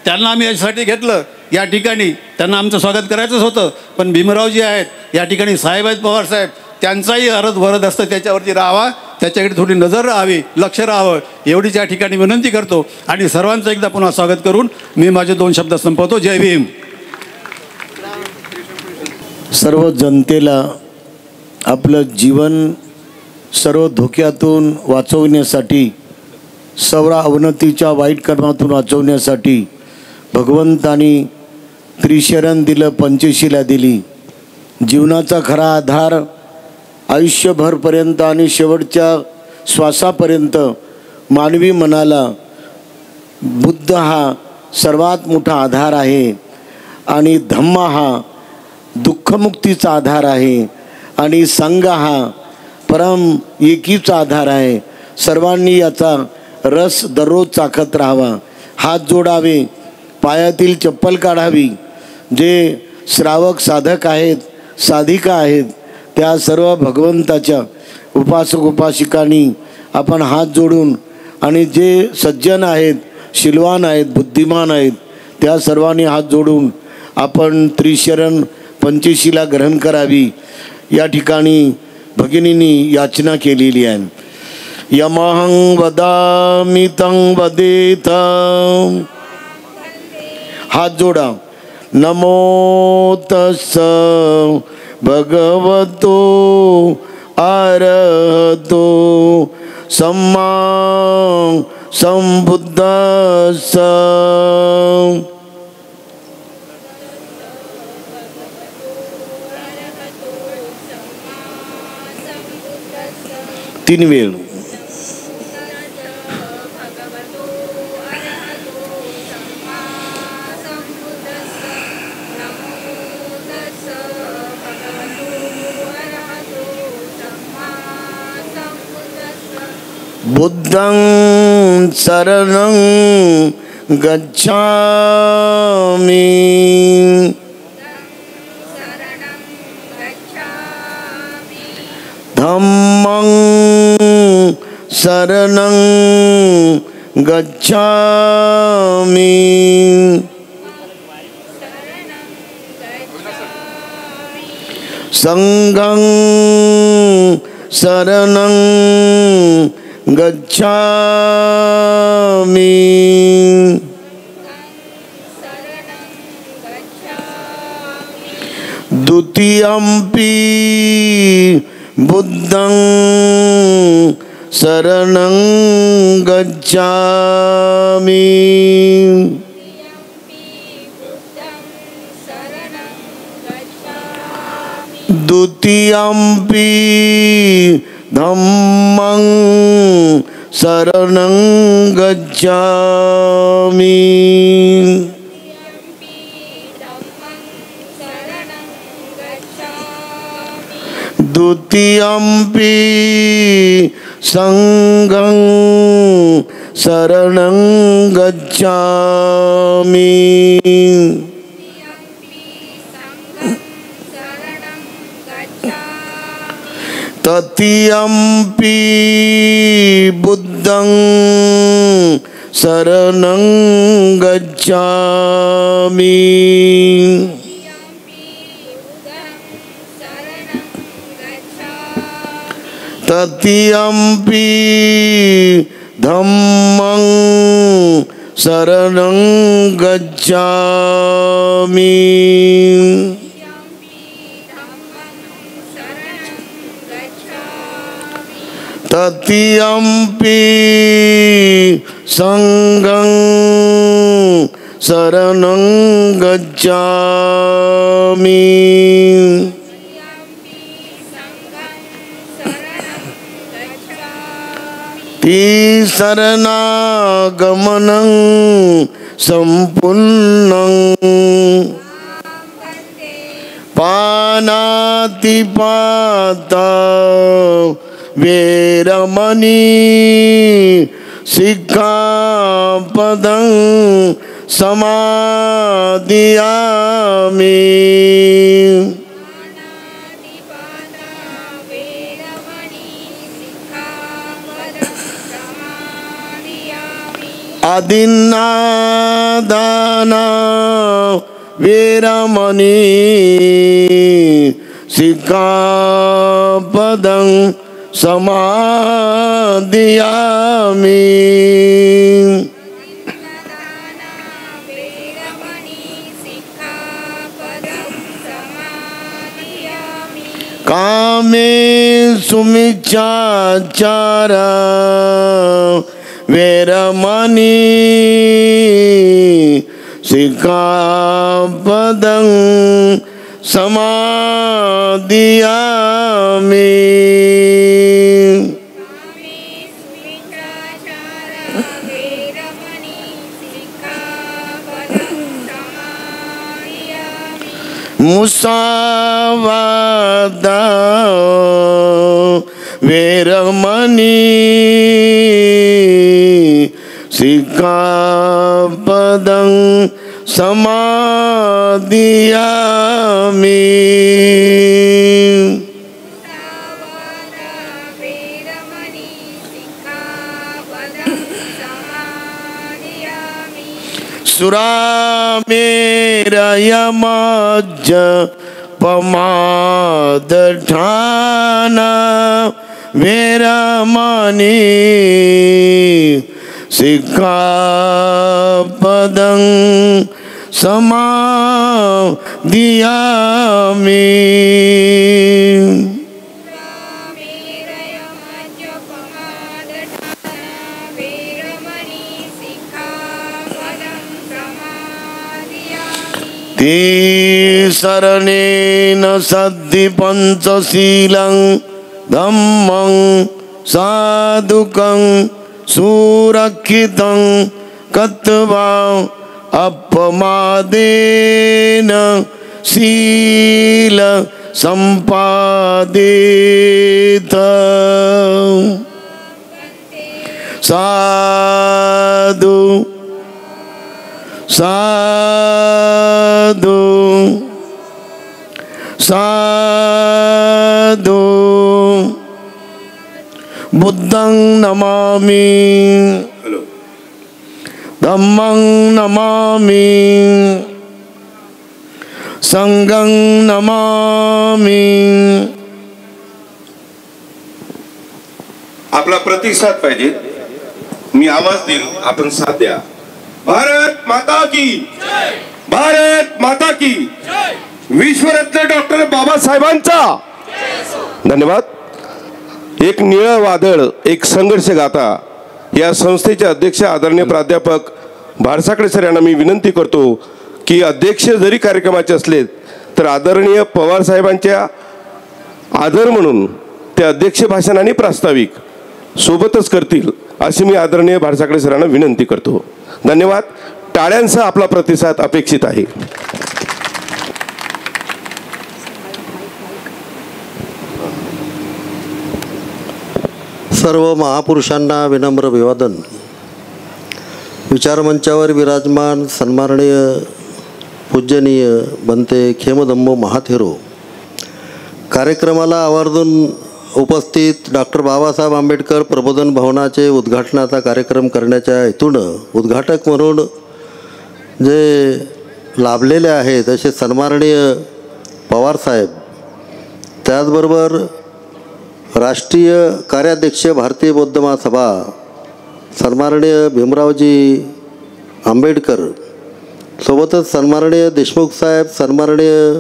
E: त्यांना आम्ही यासाठी घेतलं. या ठिकाणी त्यांना आमचं स्वागत करायचंच होतं, पण भीमरावजी आहेत या ठिकाणी, साहेब आहेत पवारसाहेब, त्यांचाही वरद असतं त्याच्यावरती राहावा, त्याच्याकडे थोडी नजर राहावी, लक्ष राहावं एवढीच या ठिकाणी विनंती करतो. आणि सर्वांचं एकदा पुन्हा स्वागत करून मी माझे 2 शब्द संपवतो. जय भीम.
F: सर्व जनतेला आपलं जीवन सर्व धोक्यातून वाचवण्यासाठी, सर्व अवनतीच्या वाईट कर्मातून वाचवण्यासाठी भगवंतानी त्रिशरण दिलं, पंचशिला दिली. जीवनाचा खरा आधार आयुष्यभरपर्यंत आणि शेवटच्या श्वासापर्यंत मानवी मनाला बुद्ध हा सर्वात मोठा आधार आहे आणि धम्म हा दुःखमुक्तीचा आधार आहे आणि संघ हा परम एकीचा आधार आहे. सर्वांनी याचा रस दररोज चाखत राहावा, हात जोडावे, पायातील चप्पल काढावी. जे श्रावक साधक आहेत, साधिका आहेत, त्या सर्व भगवंताच्या उपासक उपासिकांनी आपण हात जोडून आणि जे सज्जन आहेत, शीलवान आहेत, बुद्धिमान आहेत, त्या सर्वांनी हात जोडून आपण त्रिशरण पंचशिला ग्रहण करावी या ठिकाणी भगिनींनी याचना केलेली आहे. यमहं वदामि तं वदेत. हात जोडा. नमो तस्स भगवतो अरहतो सम्मा संबुद्धस्स. 3 वेळ. बुद्धं शरणं गच्छामि. धम्मं शरणं गच्छामि. संघं शरणं गच्छामि. द्वितीयंपि बुद्धं शरणं गच्छामि. द्वितीयंपि धम्मं शरणं गच्छामि. द्वितीयंपि संघं शरणं गच्छामि. ततियम्पि बुद्धं शरणं गच्छामि ततियम्पि धम्मं शरणं गच्छामि ततियम्पि संघं शरणं गच्छामि शरणागमनं सम्पूर्णं पानातिपाता वेरमणि सिक्खापदं समादियामि आदिन्नादाना वेरमणि सिक्खापदं समादियामि कामेषु मिच्छाचारा वेरमणि सिक्खापदं समादियामि मुसावादा वेरमणि सिक्खापदं समादियामि सुरामेरयमज्ज पमादठाना वेरमणि सिक्खापदं समादियामि शरणेन सद्धि पंचशीलं धम्मं साधुकं सुरक्षितं कृत्वा अपमादेन शील सम्पादित साधु साधु साधु बुद्धं नमामि धम्मं नमामि संघं नमामि.
D: आपला प्रतिसाद पाहिजे. मी आवाज देईल, आपण साथ द्या. भारत माता की भारत माता की विश्वरत्न डॉक्टर बाबासाहेबांचा धन्यवाद. एक निळं वादळ एक संघर्ष गाथा या संस्थेचे अध्यक्ष आदरणीय प्राध्यापक भारसाकडे सर यांना मी विनंती करतो की अध्यक्ष जरी कार्यक्रमाचे असले तर आदरणीय पवार साहेबांच्या आदर म्हणून ते अध्यक्ष भाषण आणि प्रास्ताविक सोबतच करतील अशी मी आदरणीय भारसाकडे सरांना विनंती करतो. धन्यवाद. टाळ्यांसह आपला प्रतिसाद अपेक्षित आहे.
G: सर्व महापुरुषांना विनम्र अभिवादन. विचारमंचावर विराजमान सन्माननीय पूजनीय बनते खेमधम्मो महाथेरो, कार्यक्रमाला आवर्जून उपस्थित डॉक्टर बाबासाहेब आंबेडकर प्रबोधन भवनाचे उद्घाटनाचा कार्यक्रम करण्याच्या हेतूनं उद्घाटक म्हणून जे लाभलेले आहेत असे सन्माननीय पवारसाहेब, त्याचबरोबर राष्ट्रीय कार्याध्यक्ष भारतीय बौद्ध महासभा सन्माननीय भीमरावजी आंबेडकर, सोबतच सन्माननीय देशमुख साहेब, सन्माननीय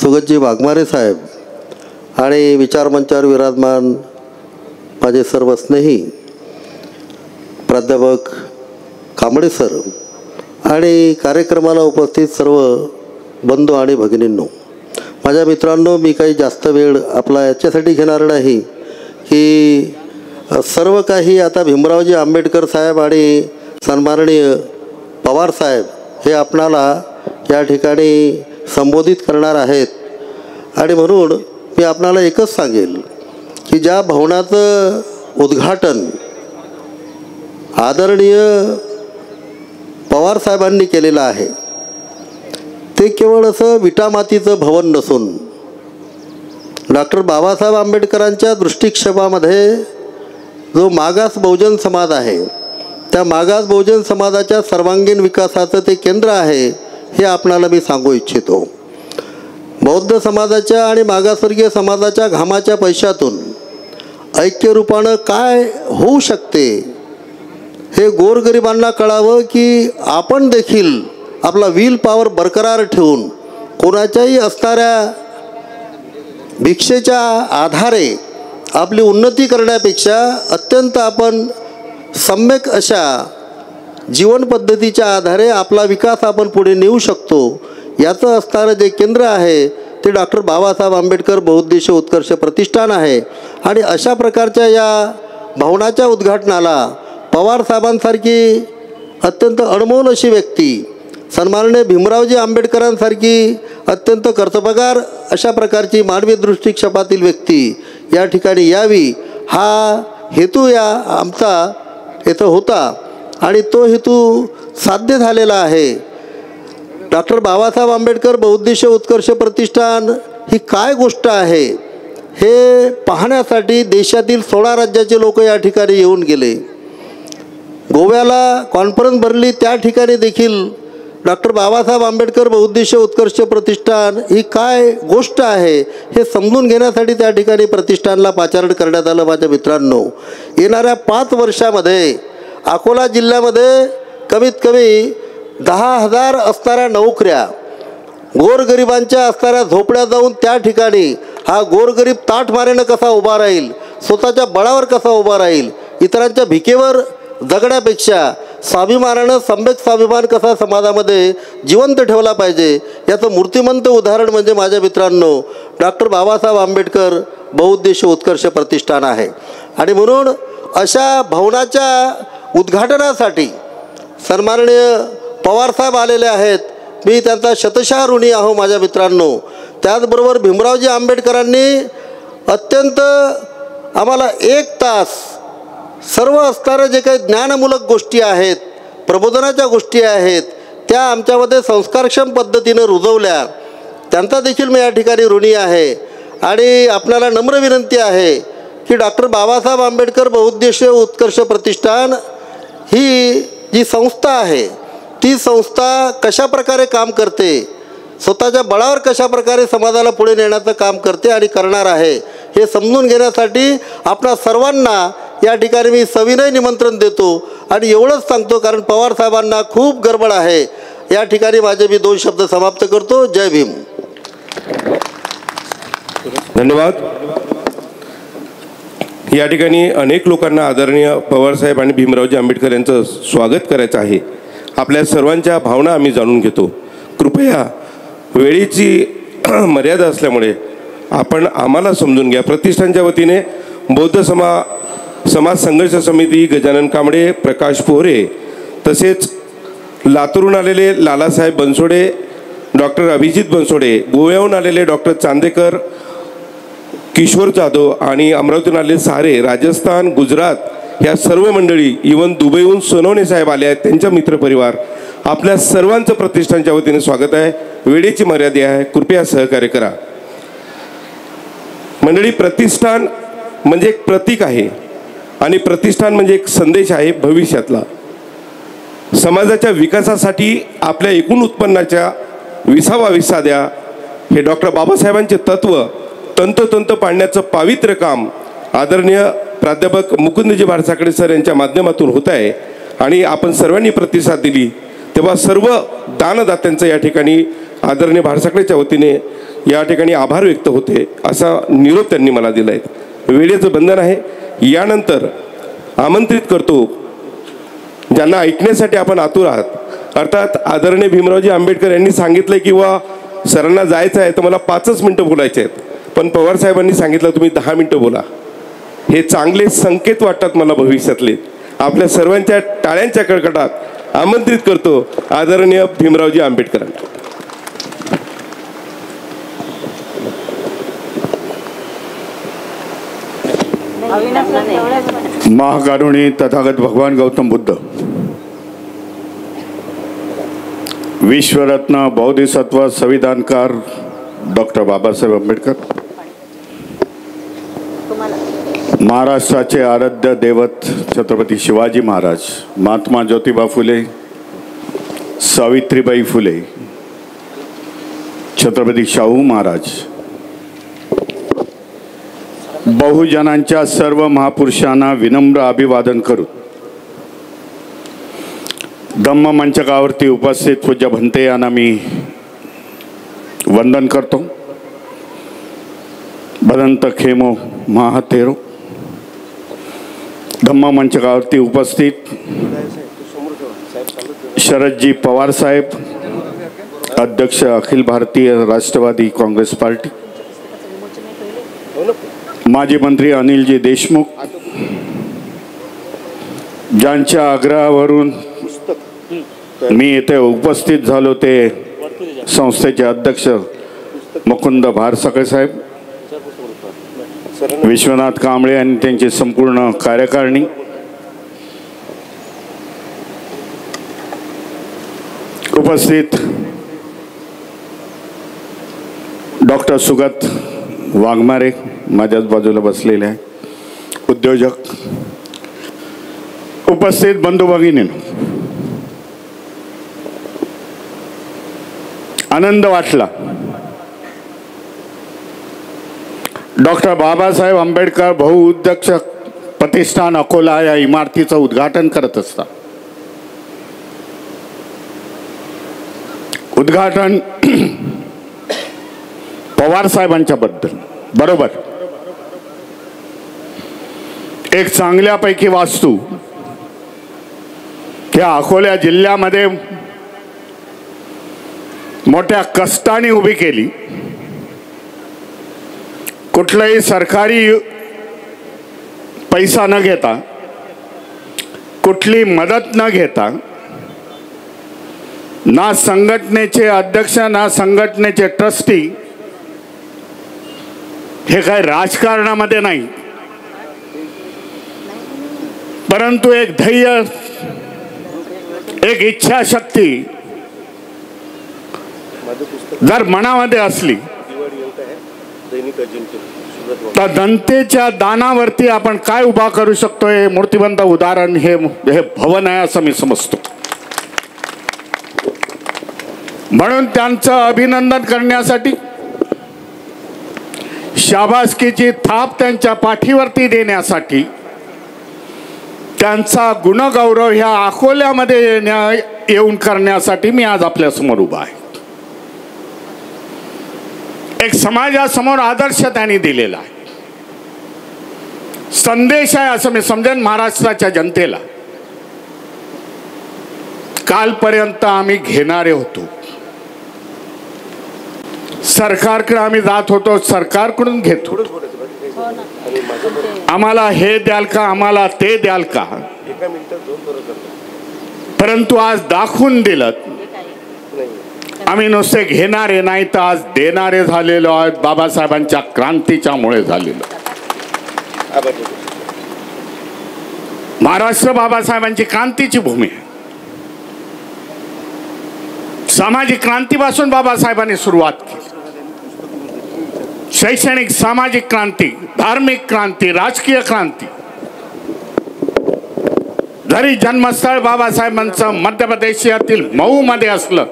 G: सुगतजी वाघमारे साहेब आणि विचारमंचावर विराजमान माझे सर्व स्नेही प्राध्यापक कांबळे सर आणि कार्यक्रमाला उपस्थित सर्व बंधू आणि भगिनींनो, माझ्या मित्रांनो, मी काही जास्त वेळ आपला याच्यासाठी घेणार नाही की सर्व काही आता भीमरावजी आंबेडकर साहेब आणि सन्माननीय पवार साहेब हे आपणाला या ठिकाणी संबोधित करणार आहेत आणि म्हणून मी आपणाला एकच सांगेल की ज्या भवनाचं उद्घाटन आदरणीय पवारसाहेबांनी केलेलं आहे ते केवळ असं विटामातीचं भवन नसून डॉक्टर बाबासाहेब आंबेडकरांच्या दृष्टिक्षेपामध्ये जो मागास बहुजन समाज आहे त्या मागास बहुजन समाजाच्या सर्वांगीण विकासाचं ते केंद्र आहे हे आपणाला मी सांगू इच्छितो. बौद्ध समाजाच्या आणि मागासवर्गीय समाजाच्या घामाच्या पैशातून ऐक्यरूपानं काय होऊ शकते हे गोरगरिबांना कळावं की आपण देखील आपला विल पॉवर बरकरार ठेवून कोणाच्याही असणाऱ्या भिक्षेच्या आधारे आपली उन्नती करण्यापेक्षा अत्यंत आपण सम्यक अशा जीवन पद्धतीच्या आधारे आपला विकास आपण पुढे नेऊ शकतो याचं असणारं जे केंद्र आहे ते डॉक्टर बाबासाहेब आंबेडकर बहुउद्देशीय उत्कर्ष प्रतिष्ठान आहे. आणि अशा प्रकारच्या या भवनाच्या उद्घाटनाला पवारसाहेबांसारखी अत्यंत अनमोल अशी व्यक्ती, सन्माननीय भीमरावजी आंबेडकरांसारखी अत्यंत कर्तबगार अशा प्रकारची मानवी दृष्टिक्षेपातील व्यक्ती या ठिकाणी यावी हा हेतू या आमचा इथं होता आणि तो हेतू साध्य झालेला आहे. डॉक्टर बाबासाहेब आंबेडकर बहुउद्देशीय उत्कर्ष प्रतिष्ठान ही काय गोष्ट आहे हे पाहण्यासाठी देशातील 16 राज्याचे लोक या ठिकाणी येऊन गेले. गोव्याला कॉन्फरन्स भरली, त्या ठिकाणी देखील डॉक्टर बाबासाहेब आंबेडकर बहुउद्देशीय उत्कर्ष प्रतिष्ठान ही काय गोष्ट आहे हे समजून घेण्यासाठी त्या ठिकाणी प्रतिष्ठानला पाचारण करण्यात आलं. माझ्या मित्रांनो, येणाऱ्या 5 वर्षामध्ये अकोला जिल्ह्यामध्ये कमीत कमी 10,000 असणाऱ्या नोकऱ्या, गोरगरिबांच्या असणाऱ्या झोपड्या जाऊन त्या ठिकाणी हा गोरगरीब ताठमानेनं कसा उभा राहील, स्वतःच्या बळावर कसा उभा राहील, इतरांच्या भिकेवर जगण्यापेक्षा स्वाभिमानानं सम्यक स्वाभिमान कसा समाजामध्ये जिवंत ठेवला पाहिजे याचं मूर्तिमंत उदाहरण म्हणजे माझ्या मित्रांनो डॉक्टर बाबासाहेब आंबेडकर बहुउद्देशीय उत्कर्ष प्रतिष्ठान आहे. आणि म्हणून अशा भवनाच्या उद्घाटनासाठी सन्माननीय पवारसाहेब आलेले आहेत. मी त्यांचा शतशः ऋणी आहो माझ्या मित्रांनो. त्याचबरोबर भीमरावजी आंबेडकरांनी अत्यंत आम्हाला 1 तास सर्व असणाऱ्या जे काही ज्ञानमूलक गोष्टी आहेत, प्रबोधनाच्या गोष्टी आहेत, त्या आमच्यामध्ये संस्कारक्षम पद्धतीनं रुजवल्या. त्यांचा देखील मी या ठिकाणी ऋणी आहे. आणि आपल्याला नम्र विनंती आहे की डॉक्टर बाबासाहेब आंबेडकर बहुउद्देशीय उत्कर्ष प्रतिष्ठान ही जी संस्था आहे ती संस्था कशा प्रकारे काम करते, स्वतःच्या बळावर कशा प्रकारे समाजाला पुढे नेण्याचं काम करते आणि करणार आहे हे समजून घेण्यासाठी आपणा सर्वांना या ठिकाणी मी सविनय निमंत्रण देतो. आणि एवढंच सांगतो कारण पवारसाहेबांना खूप गडबड आहे. या ठिकाणी माझे मी 2 शब्द समाप्त करतो. जय भीम.
D: धन्यवाद. या ठिकाणी अनेक लोकांना आदरणीय पवारसाहेब आणि भीमरावजी आंबेडकर यांचं स्वागत करायचं आहे. आपल्या सर्वांच्या भावना आम्ही जाणून घेतो. कृपया वेळेची मर्यादा असल्यामुळे आपण आम्हाला समजून घ्या. प्रतिष्ठानच्या वतीने बौद्ध समाज संघर्ष समिती, गजानन कांबळे, प्रकाश पोहरे, तसेच लातूरून आलेले लालासाहेब बनसोडे, डॉक्टर अभिजित बनसोडे, गोव्याहून आलेले डॉक्टर चांदेकर, किशोर जाधव आणि अमरावतीहून आलेले सारे, राजस्थान, गुजरात या सर्व मंडळी, इवन दुबईहून सोनवणे साहेब आले आहेत, त्यांचा मित्रपरिवार, आपल्या सर्वांचं प्रतिष्ठानच्या वतीने स्वागत आहे. वेळेची मर्यादा आहे, कृपया सहकार्य करा. मंडळी, प्रतिष्ठान म्हणजे एक प्रतीक आहे आणि प्रतिष्ठान म्हणजे एक संदेश आहे भविष्यातला. समाजाच्या विकासासाठी आपल्या एकूण उत्पन्नाच्या 20 द्या हे डॉक्टर बाबासाहेबांचे तत्व तंतोतंत पाळण्याचं पावित्र्य काम आदरणीय प्राध्यापक मुकुंदजी भारसाकडे सर यांच्या माध्यमातून होत आहे. आणि आपण सर्वांनी प्रतिसाद दिली तेव्हा सर्व दानदात्यांचं या ठिकाणी आदरणीय भारसाकडेच्या वतीने या ठिकाणी आभार व्यक्त होते असा निरोप त्यांनी मला दिला आहे. वेळेचं बंधन आहे. यानंतर आमंत्रित करतो ज्यांना ऐकण्यासाठी आपण आतुर आहात. अर्थात आदरणीय भीमरावजी आंबेडकर यांनी सांगितलं किंवा सरांना जायचं आहे तर मला 5 मिनटं बोलायचे आहेत, पण पवार साहेबांनी सांगितलं तुम्ही 10 मिनटं बोला. हे चांगले संकेत वाटतात मला भविष्यातले. आपल्या सर्वांच्या टाळ्यांच्या कडकडाट आमंत्रित करतो आदरणीय भीमरावजी आंबेडकरांना.
E: महाकारुणी तथागत भगवान गौतम बुद्ध, विश्वरत्न बौद्धिसत्व संविधानकार डॉक्टर बाबासाहेब आंबेडकर, महाराष्ट्राचे आराध्य दैवत छत्रपती शिवाजी महाराज, महात्मा ज्योतिबा फुले, सावित्रीबाई फुले, छत्रपती शाहू महाराज, बहुजनांच्या सर्व महापुरुषांना विनम्र अभिवादन करून धम्म मंचकावरती उपस्थित पूज्य भंते यांना मी वंदन करतो. भदंत खेमो महातेरो. धम्म मंचकावरती उपस्थित शरदजी पवार साहेब, अध्यक्ष अखिल भारतीय राष्ट्रवादी काँग्रेस पार्टी, माजी मंत्री अनिलजी देशमुख, ज्यांच्या आग्रहावरून मी इथे उपस्थित झालो ते संस्थेचे अध्यक्ष मुकुंद भारसाकडे साहेब, विश्वनाथ कांबळे आणि त्यांची संपूर्ण कार्यकारिणी, उपस्थित डॉक्टर सुगत वाघमारे माझ्याच बाजूला बसलेले आहे, उद्योजक, उपस्थित बंधू भगिनींनो, आनंद वाटला. डॉक्टर बाबासाहेब आंबेडकर बहुउद्देश प्रतिष्ठान अकोला या इमारतीचं उद्घाटन करत असता उद्घाटन पवार साहेबांच्या बद्दल बरोबर एक चांगल्यापैकी वास्तू त्या अकोला जिल्ह्यामध्ये मोठ्या कष्टाने उभी केली. कुठलाही सरकारी पैसा न घेता, कुठली मदत न घेता, ना संघटनेचे अध्यक्ष ना संघटनेचे ट्रस्टी, हे काय राजकारणामध्ये नाही, परंतु एक धैर्य, एक इच्छाशक्ती जर मनामध्ये असली तर जनतेच्या दानावरती आपण काय उभा करू शकतो हे मूर्तिबंत उदाहरण हे भवन आहे असं मी समजतो. म्हणून त्यांचं अभिनंदन करण्यासाठी, शाबासकीची थाप त्यांच्या पाठीवरती देण्यासाठी, त्यांचा गुणगौरव ह्या अकोल्यामध्ये येऊन करण्यासाठी मी आज आपल्या समोर उभा आहे. एक समाजासमोर आदर्श त्यांनी दिलेला आहे, संदेश आहे असं मी समजेन महाराष्ट्राच्या जनतेला. कालपर्यंत आम्ही घेणारे होतो, सरकारकडे आम्ही जात होतो, सरकारकडून घेत होतो, आम्हाला हे द्याल का, आम्हाला ते द्याल का, परंतु आज दाखवून दिलं आम्ही नुसते घेणारे नाही तर आज देणारे झालेलो आहोत. बाबासाहेबांच्या क्रांतीच्यामुळे झालेलो. महाराष्ट्र बाबासाहेबांची क्रांतीची भूमी आहे. सामाजिक क्रांतीपासून बाबासाहेबांनी सुरुवात केली.
H: शैक्षणिक सामाजिक क्रांती, धार्मिक क्रांती, राजकीय क्रांती, जरी जन्मस्थळ बाबासाहेबांचं मध्य प्रदेशातील मऊ मध्ये असलं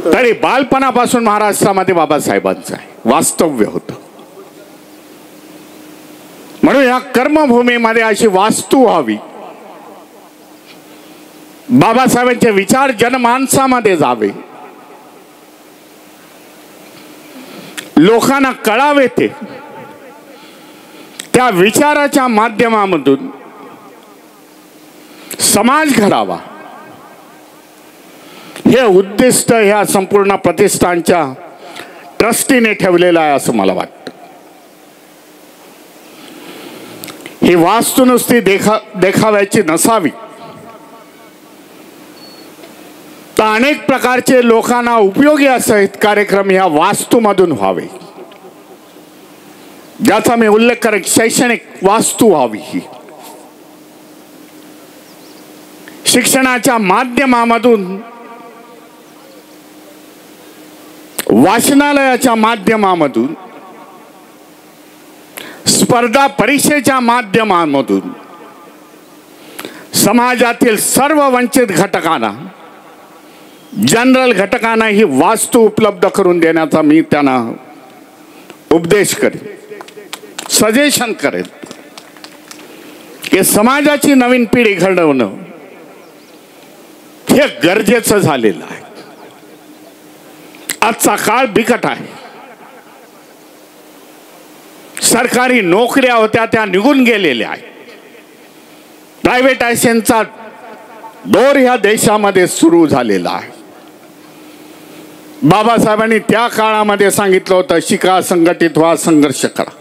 H: तरी बालपणापासून महाराष्ट्रामध्ये बाबासाहेबांचं आहे वास्तव्य होतं. म्हणून या कर्मभूमीमध्ये अशी वास्तू व्हावी, बाबासाहेबांचे विचार जनमानसामध्ये जावे, लोकांना कळावे, ते त्या विचाराच्या माध्यमामधून समाज घडावा, हे उद्दिष्ट ह्या संपूर्ण प्रतिष्ठानच्या ट्रस्टीने ठेवलेलं आहे असं मला वाटतं. ही वास्तू नुसती देखाव्याची नसावी, तर अनेक प्रकारचे लोकांना उपयोगी असे कार्यक्रम ह्या वास्तूमधून व्हावे, ज्याचा मी उल्लेख करेन. शैक्षणिक वास्तू व्हावी, ही शिक्षणाच्या माध्यमामधून, वाचनालयाच्या माध्यमामधून, स्पर्धा परीक्षेच्या माध्यमामधून समाजातील सर्व वंचित घटकांना, जनरल घटकांना ही वास्तू उपलब्ध करून देण्याचा मी त्यांना उपदेश करेन, सजेशन करेन की समाजाची नवीन पिढी घडवणं हे गरजेचं झालेलं आहे. आजचा काळ बिकट आहे. सरकारी नोकऱ्या होत्या त्या निघून गेलेल्या आहेत. प्रायव्हेटायझेशनचा दौर ह्या देशामध्ये सुरू झालेला आहे. बाबासाहेबांनी त्या काळामध्ये सांगितलं होतं, शिका, संघटित व्हा, संघर्ष करा.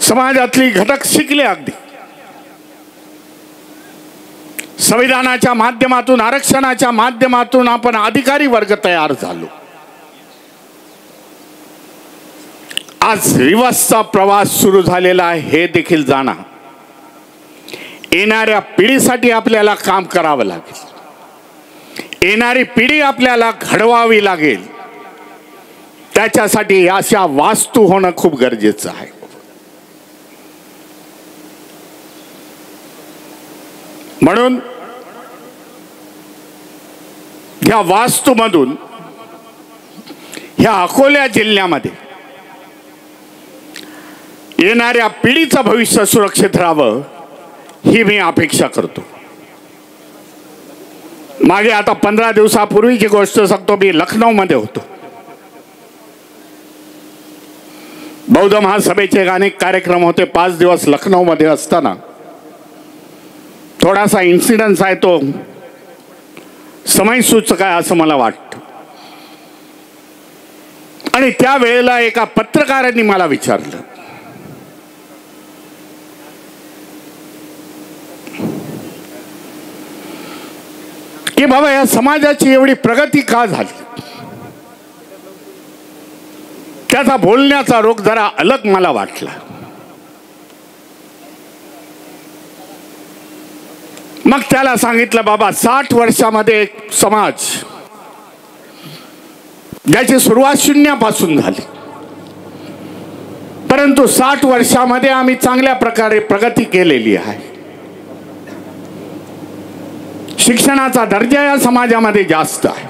H: समाजातली घटक शिकले. अगदी संविधानाच्या माध्यमातून, आरक्षणाच्या माध्यमातून आपण अधिकारी वर्ग तयार झालो. आज रिवर्सचा प्रवास सुरू झालेला आहे, हे देखील जाणा. येणाऱ्या पिढीसाठी आपल्याला काम करावं लागेल. येणारी पिढी आपल्याला घडवावी लागेल. त्याच्यासाठी अशा वास्तू होणं खूप गरजेचं आहे. म्हणून ह्या वास्तूमधून ह्या अकोला जिल्ह्यामध्ये येणाऱ्या पिढीचं भविष्य सुरक्षित राहावं, ही मी अपेक्षा करतो. मागे आता 15 दिवसापूर्वीची गोष्ट सांगतो. मी लखनौमध्ये होतो. बौद्ध महासभेचे अनेक कार्यक्रम होते. 5 दिवस लखनौमध्ये असताना थोडासा इन्सिडन्स आहे, तो समय सूचक आहे असं मला वाटतं. आणि त्यावेळेला एका पत्रकारांनी मला विचारलं, की बाबा या समाजाची एवढी प्रगती का झाली? त्याचा बोलण्याचा रोग जरा अलग मला वाटला. मग त्याला सांगितलं, बाबा 60 वर्षामध्ये एक समाज ज्याची सुरुवात शून्यापासून झाली, परंतु 60 वर्षामध्ये आम्ही चांगल्या प्रकारे प्रगती केलेली आहे. शिक्षणाचा दर्जा या समाजामध्ये जास्त आहे.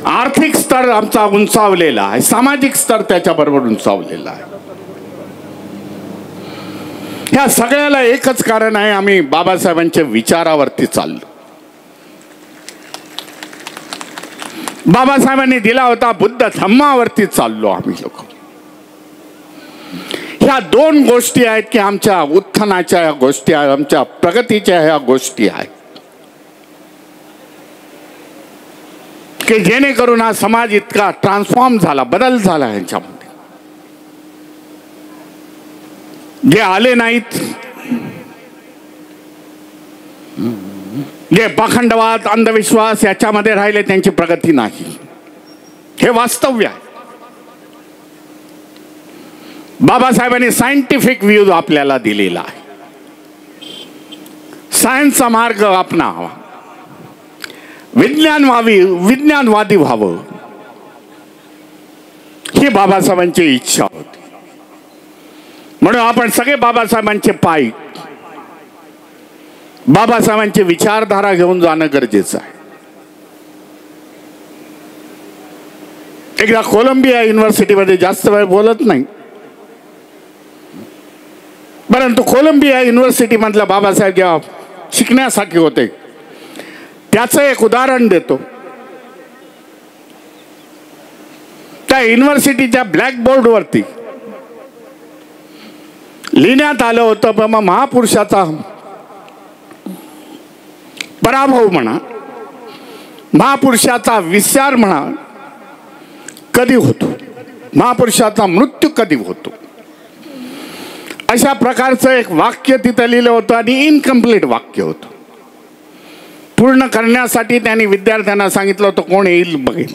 H: आर्थिक स्तर आमचा उंचावलेला आहे. सामाजिक स्तर त्याच्याबरोबर उंचावलेला आहे. ह्या सगळ्याला एकच कारण आहे, आम्ही बाबासाहेबांच्या विचारावरती चाललो. बाबासाहेबांनी दिला होता बुद्ध धम्मावरती चाललो आम्ही लोक. ह्या 2 गोष्टी आहेत की आमच्या उत्थानाच्या ह्या गोष्टी आहेत, आमच्या प्रगतीच्या ह्या गोष्टी आहेत, की जेणेकरून हा समाज इतका ट्रान्सफॉर्म झाला, बदल झाला. ह्यांच्यामध्ये जे आले नाहीत, जे पाखंडवाद, अंधविश्वास याच्यामध्ये राहिले, त्यांची प्रगती नाही. हे वास्तव्य आहे. बाबासाहेबांनी सायंटिफिक व्ह्यू आपल्याला दिलेला आहे. सायन्सचा मार्ग अपनावा. विज्ञानवादी व्हावं ही बाबासाहेबांची इच्छा होती. म्हणून आपण सगळे बाबासाहेबांचे पायी, बाबासाहेबांची विचारधारा घेऊन जाणं गरजेचं आहे. एकदा कोलंबिया युनिव्हर्सिटीमध्ये जास्त वेळ बोलत नाही, परंतु कोलंबिया युनिव्हर्सिटी मधला बाबासाहेब जेव्हा शिकण्यासाठी होते त्याचं एक उदाहरण देतो. त्या युनिव्हर्सिटीच्या ब्लॅकबोर्डवरती लिहिण्यात आलं होतं, महापुरुषाचा पराभव म्हणा, महापुरुषाचा विचार म्हणा कधी होतो, महापुरुषाचा मृत्यू कधी होतो, अशा प्रकारचं एक वाक्य तिथं लिहिलं होतं आणि इनकम्प्लीट वाक्य होतं. पूर्ण करण्यासाठी त्यांनी विद्यार्थ्यांना सांगितलं होतं कोण येईल बघेल,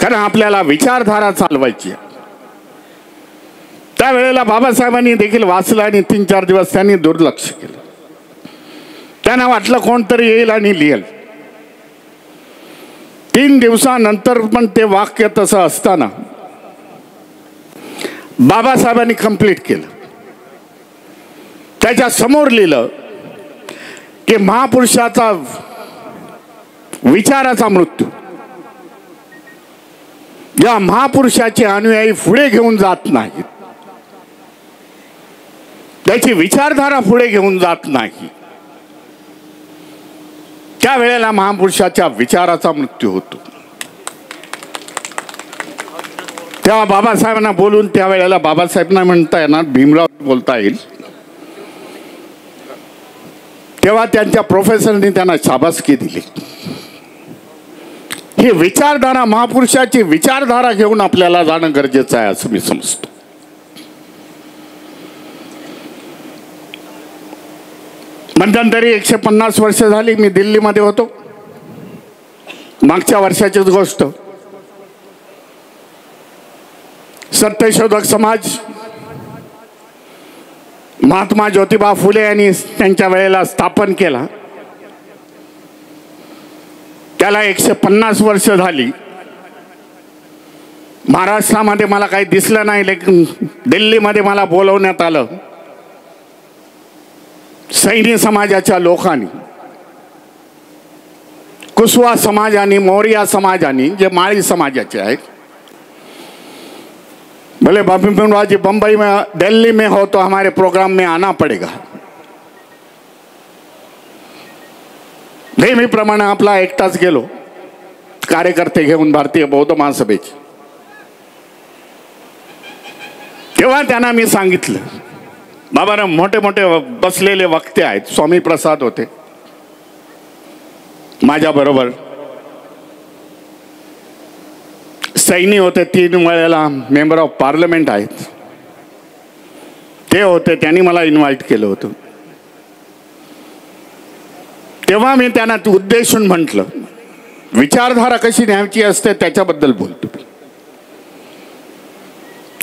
H: कारण आपल्याला विचारधारा चालवायची आहे. त्यावेळेला बाबासाहेबांनी देखील वाचलं आणि 3-4 दिवस त्यांनी दुर्लक्ष केलं. त्यांना वाटलं कोणतरी येईल आणि लिहेल. 3 दिवसानंतर पण ते वाक्य तसं असताना बाबासाहेबांनी कंप्लीट केलं. त्याच्या समोर लिहिलं की महापुरुषाचा विचाराचा मृत्यू, या महापुरुषाचे अनुयायी पुढे घेऊन जात नाहीत, त्याची विचारधारा पुढे घेऊन जात नाही, त्यावेळेला महापुरुषाच्या विचाराचा मृत्यू होतो. तेव्हा बाबासाहेबांना बोलून त्यावेळेला बाबासाहेबांना म्हणता येणार, भीमराव बोलता येईल, तेव्हा त्यांच्या प्रोफेसरनी त्यांना शाबासकी दिली. ही विचारधारा, महापुरुषाची विचारधारा घेऊन आपल्याला जाणं गरजेचं आहे असं मी समजतो. मध्यंतरी 150 वर्ष झाली मी दिल्लीमध्ये होतो. मागच्या वर्षाचीच गोष्ट. सत्यशोधक समाज महात्मा ज्योतिबा फुले यांनी त्यांच्या वेळेला स्थापन केला. त्याला 150 वर्ष झाली. महाराष्ट्रामध्ये मला काही दिसलं नाही, लेकिन दिल्लीमध्ये मला बोलवण्यात आलं. सैनी समाजाच्या लोकांनी, कुशवा समाजाने, मौर्या समाजाने, जे माळी समाजाचे आहेत, बोले भीमराव जी बम्बई में, दिल्ली में हो तो हमारे प्रोग्राम में आना पड़ेगा. नेहमीप्रमाणे आपला एकटाच गेलो कार्यकर्ते घेऊन भारतीय बौद्ध महासभेचे. तेव्हा त्यांना मी सांगितलं, बाबा मोठे मोठे बसलेले वक्ते आहेत. स्वामी प्रसाद होते माझ्या बरोबर, सैनी होते, 3 वेळेला मेंबर ऑफ पार्लमेंट आहेत, ते होते, त्यांनी मला इन्व्हाइट केलं होतं. तेव्हा मी त्यांना उद्देशून म्हटलं, विचारधारा कशी न्यायची असते त्याच्याबद्दल बोलतो.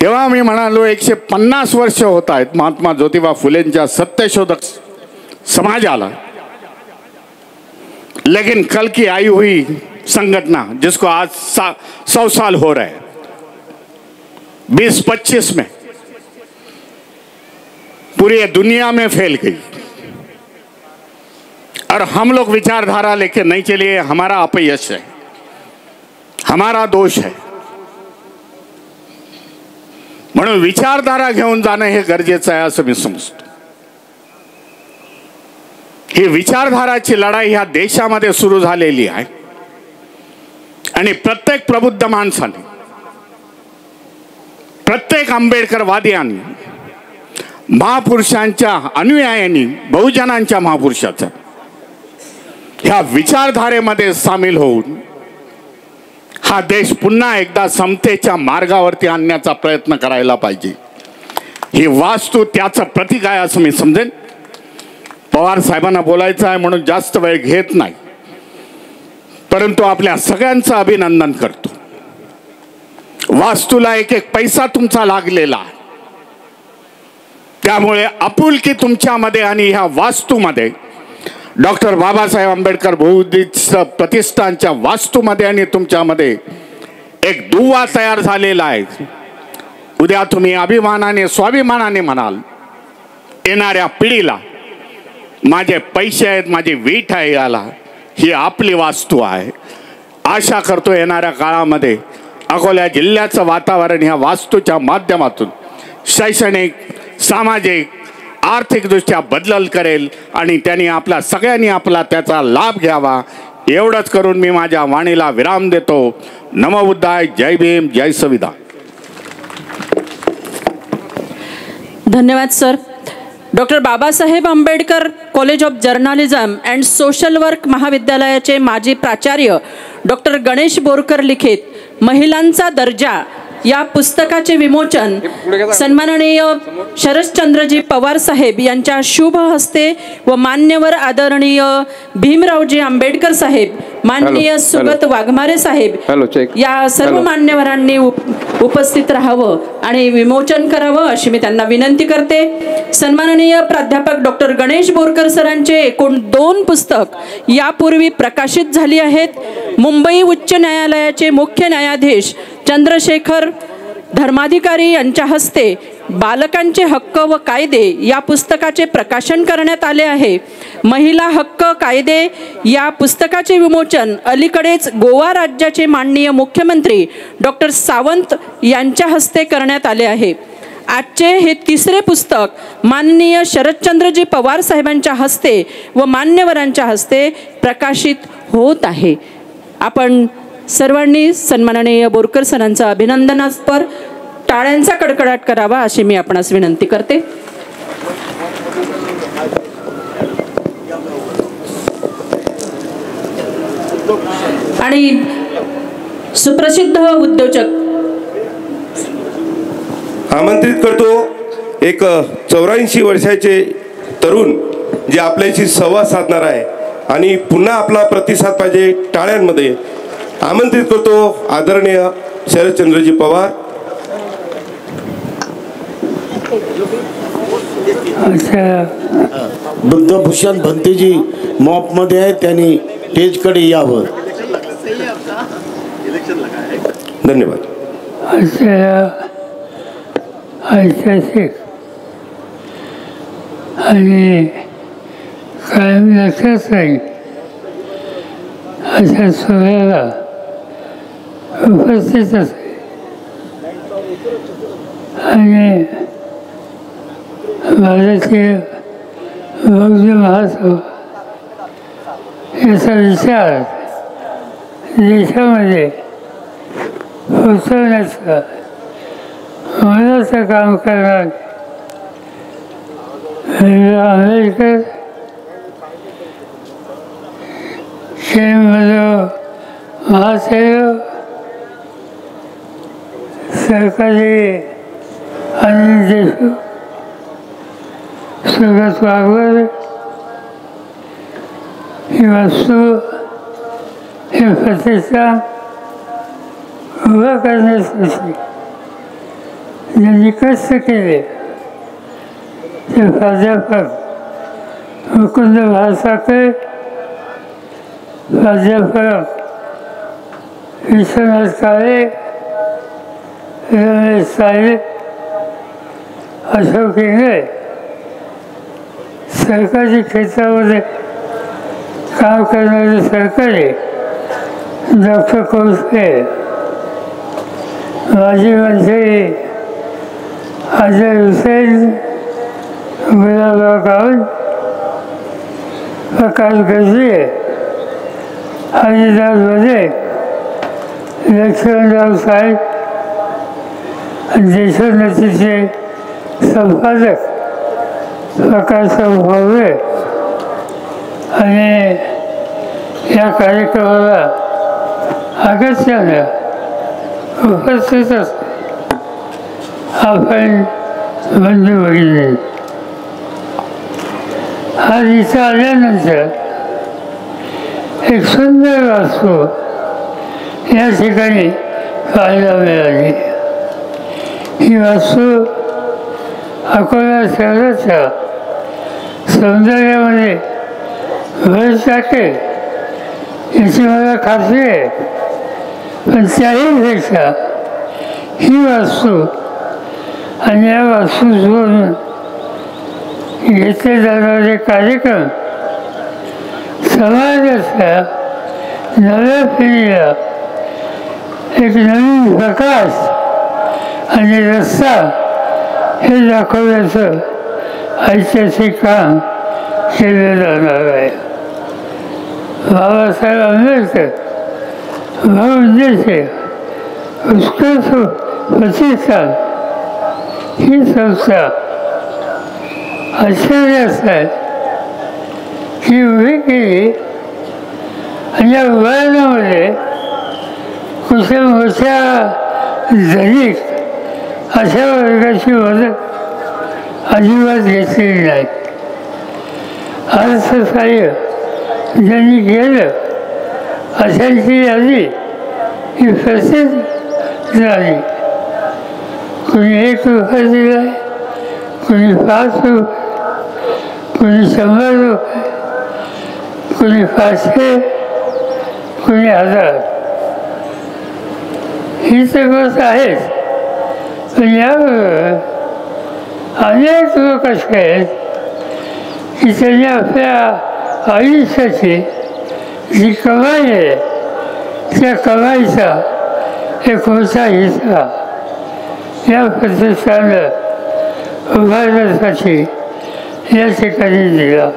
H: तेव्हा मी म्हणालो 150 वर्ष होत आहेत महात्मा ज्योतिबा फुलेंच्या सत्यशोधक समाजाला, लेकिन कल की आई हुई संगठना जिसको आज 100 साल हो रहे हैं, 2025 में पूरी दुनिया में फैल गई और हम लोग विचारधारा लेके नहीं चलिए, हमारा अपयश है, हमारा दोष है. म्हणून विचारधारा घेऊन जाणं हे गरजेचं आहे असं मी समजतो. ही विचारधाराची लढाई ह्या देशामध्ये सुरू झालेली आहे आणि प्रत्येक प्रबुद्ध माणसाने, प्रत्येक आंबेडकरवादियांनी, महापुरुषांच्या अनुयायांनी, बहुजनांच्या महापुरुषाचा ह्या विचारधारेमध्ये सामील होऊन हा देश पुन्हा एकदा समतेच्या मार्गावरती आणण्याचा प्रयत्न करायला पाहिजे. ही वास्तू त्याचं प्रतीक आहे असं मी समजेन. पवार साहेबांना बोलायचं आहे म्हणून जास्त वेळ घेत नाही, परंतु आपल्या सगळ्यांचं अभिनंदन करतो. वास्तूला एक एक पैसा तुमचा लागलेला आहे, त्यामुळे आपुलकी तुमच्यामध्ये आणि ह्या वास्तूमध्ये डॉक्टर बाबासाहेब आंबेडकर बहुउद्देशीय प्रतिष्ठानच्या वास्तूमध्ये आणि तुमच्यामध्ये एक दुवा तयार झालेला आहे. उद्या तुम्ही अभिमानाने स्वाभिमानाने म्हणाल येणाऱ्या पिढीला माझे पैसे आहेत, माझी वीट आहे, याला ही आपली वास्तू आहे. आशा करतो येणाऱ्या काळामध्ये अकोला जिल्ह्याचं वातावरण ह्या वास्तूच्या माध्यमातून शैक्षणिक, सामाजिक, आर्थिकदृष्ट्या बदल करेल आणि त्यांनी आपल्या सगळ्यांनी आपला त्याचा लाभ घ्यावा. एवढंच करून मी माझ्या वाणीला विराम देतो. नमो बुद्धाय. जय भीम, जय संविधान.
C: धन्यवाद sir. Doctor Babasaheb Ambedkar college of journalism and social work महाविद्यालयाचे माजी प्राचार्य डॉक्टर गणेश बोरकर लिखित महिलांचा दर्जा या पुस्तकाचे विमोचन सन्माननीय शरदचंद्रजी पवार साहेब यांच्या शुभ हस्ते व मान्यवर आदरणीय भीमरावजी आंबेडकर साहेब, माननीय सुगत वाघमारे साहेब या सर्व मान्यवरांनी उपस्थित राहावं आणि विमोचन करावं अशी मी त्यांना विनंती करते. सन्माननीय प्राध्यापक डॉक्टर गणेश बोरकर सरांचे एकूण 2 पुस्तक यापूर्वी प्रकाशित झाली आहेत. मुंबई उच्च न्यायालयाचे मुख्य न्यायाधीश चंद्रशेखर धर्माधिकारी यांच्या हस्ते बालकांचे हक्क व कायदे या पुस्तकाचे प्रकाशन करण्यात आले आहे. महिला हक्क कायदे या पुस्तकाचे विमोचन अलीकडेच गोवा राज्याचे माननीय मुख्यमंत्री डॉक्टर सावंत यांच्या हस्ते करण्यात आले आहे. आजचे हे 3रे पुस्तक माननीय शरदचंद्रजी पवार साहेबांच्या हस्ते व मान्यवरांच्या हस्ते प्रकाशित होत आहे. आपण सर्वांनी सन्माननीय बोरकर सरांचं अभिनंदनास्पद टाळ्यांचा कडकडाट करावा अशी मी आपणास विनंती करते. आणि सुप्रसिद्ध उद्योजक
D: आमंत्रित करतो एक 84 वर्षाचे तरुण जे आपल्याशी संवाद साधणार आहे आणि पुन्हा आपला प्रतिसाद पाहिजे टाळ्यांमध्ये. आमंत्रित करतो आदरणीय शरदचंद्रजी पवार.
F: बुद्धभूषण भंतेजी मॉपमध्ये आहे, त्यांनी स्टेजकडे यावं.
D: धन्यवाद.
I: ऐतिहासिक आणि कायम लक्षात राहील अशा सोहळ्याला उपस्थित असेल आणि भारतीय बौद्ध महासभा याचा विचार देशामध्ये पोचवण्याचा मनाचं काम करणार आंबेडकर महासाहेब सरकारी अनिल देशमुख सुगत वाघमारे ही वास्तू हे प्रतिष्ठान उभं करण्यासाठी ज्यांनी कष्ट केले ते प्राध्यापक मुकुंद भासाकर, प्राध्यापक विश्वनाथ काळे, रमेश साहेब, अशोक इंगळे, सरकारी क्षेत्रामध्ये काम करणारे सरकारी डॉक्टर कोसके, माजी मंत्री अजय हुसेन, गुलाबराव गावण, प्रकाश गजरे, हरिदास बजे, लक्ष्मणराव साहेब, देशोन्नतीचे संपादक प्रकाशराव भावरे आणि या कार्यक्रमाला अगत्यानं उपस्थित असते. आपण बंधू भगिनी आज इथं आल्यानंतर एक सुंदर वास्तू या ठिकाणी पाहायला मिळाली. ही वास्तू अकोला शहराच्या सौंदर्यामध्ये भर टाकेल याची मला खात्री आहे. पण त्याहीपेक्षा ही वास्तू आणि या वास्तूसोबत घेतले जाणारे कार्यक्रम समाजाच्या नव्या पिढीला एक नवीन प्रकाश आणि रस्ता हे दाखवण्याचं ऐतिहासिक काम केलं जाणार आहे. बाबासाहेब आंबेडकर उद्देश उत्कृष्ट प्रतिष्ठान ही संस्था आश्चर्यास आहे ही उभी केली आणि या उभारण्यामध्ये कुठे मोठ्या धनिक अशा वर्गाची मदत अजिबात घेतलेली नाही. अर्थसहाय्य ज्यांनी केलं अशांची यादी ही प्रसिद्ध झाली. कोणी 1 रुपया दिला आहे, कोणी 5 रुपये, कोणी 100 रुपये, कोणी 500, कोणी 1000. ही तर गोष्ट आहेच. पण याबरोबर अनेक लोक असे आहेत की त्यांनी आपल्या आयुष्याची जी कमाई आहे त्या कमाईचा एक मोठा हिस्सा या प्रतिष्ठानाला उभारण्यासाठी या ठिकाणी दिला.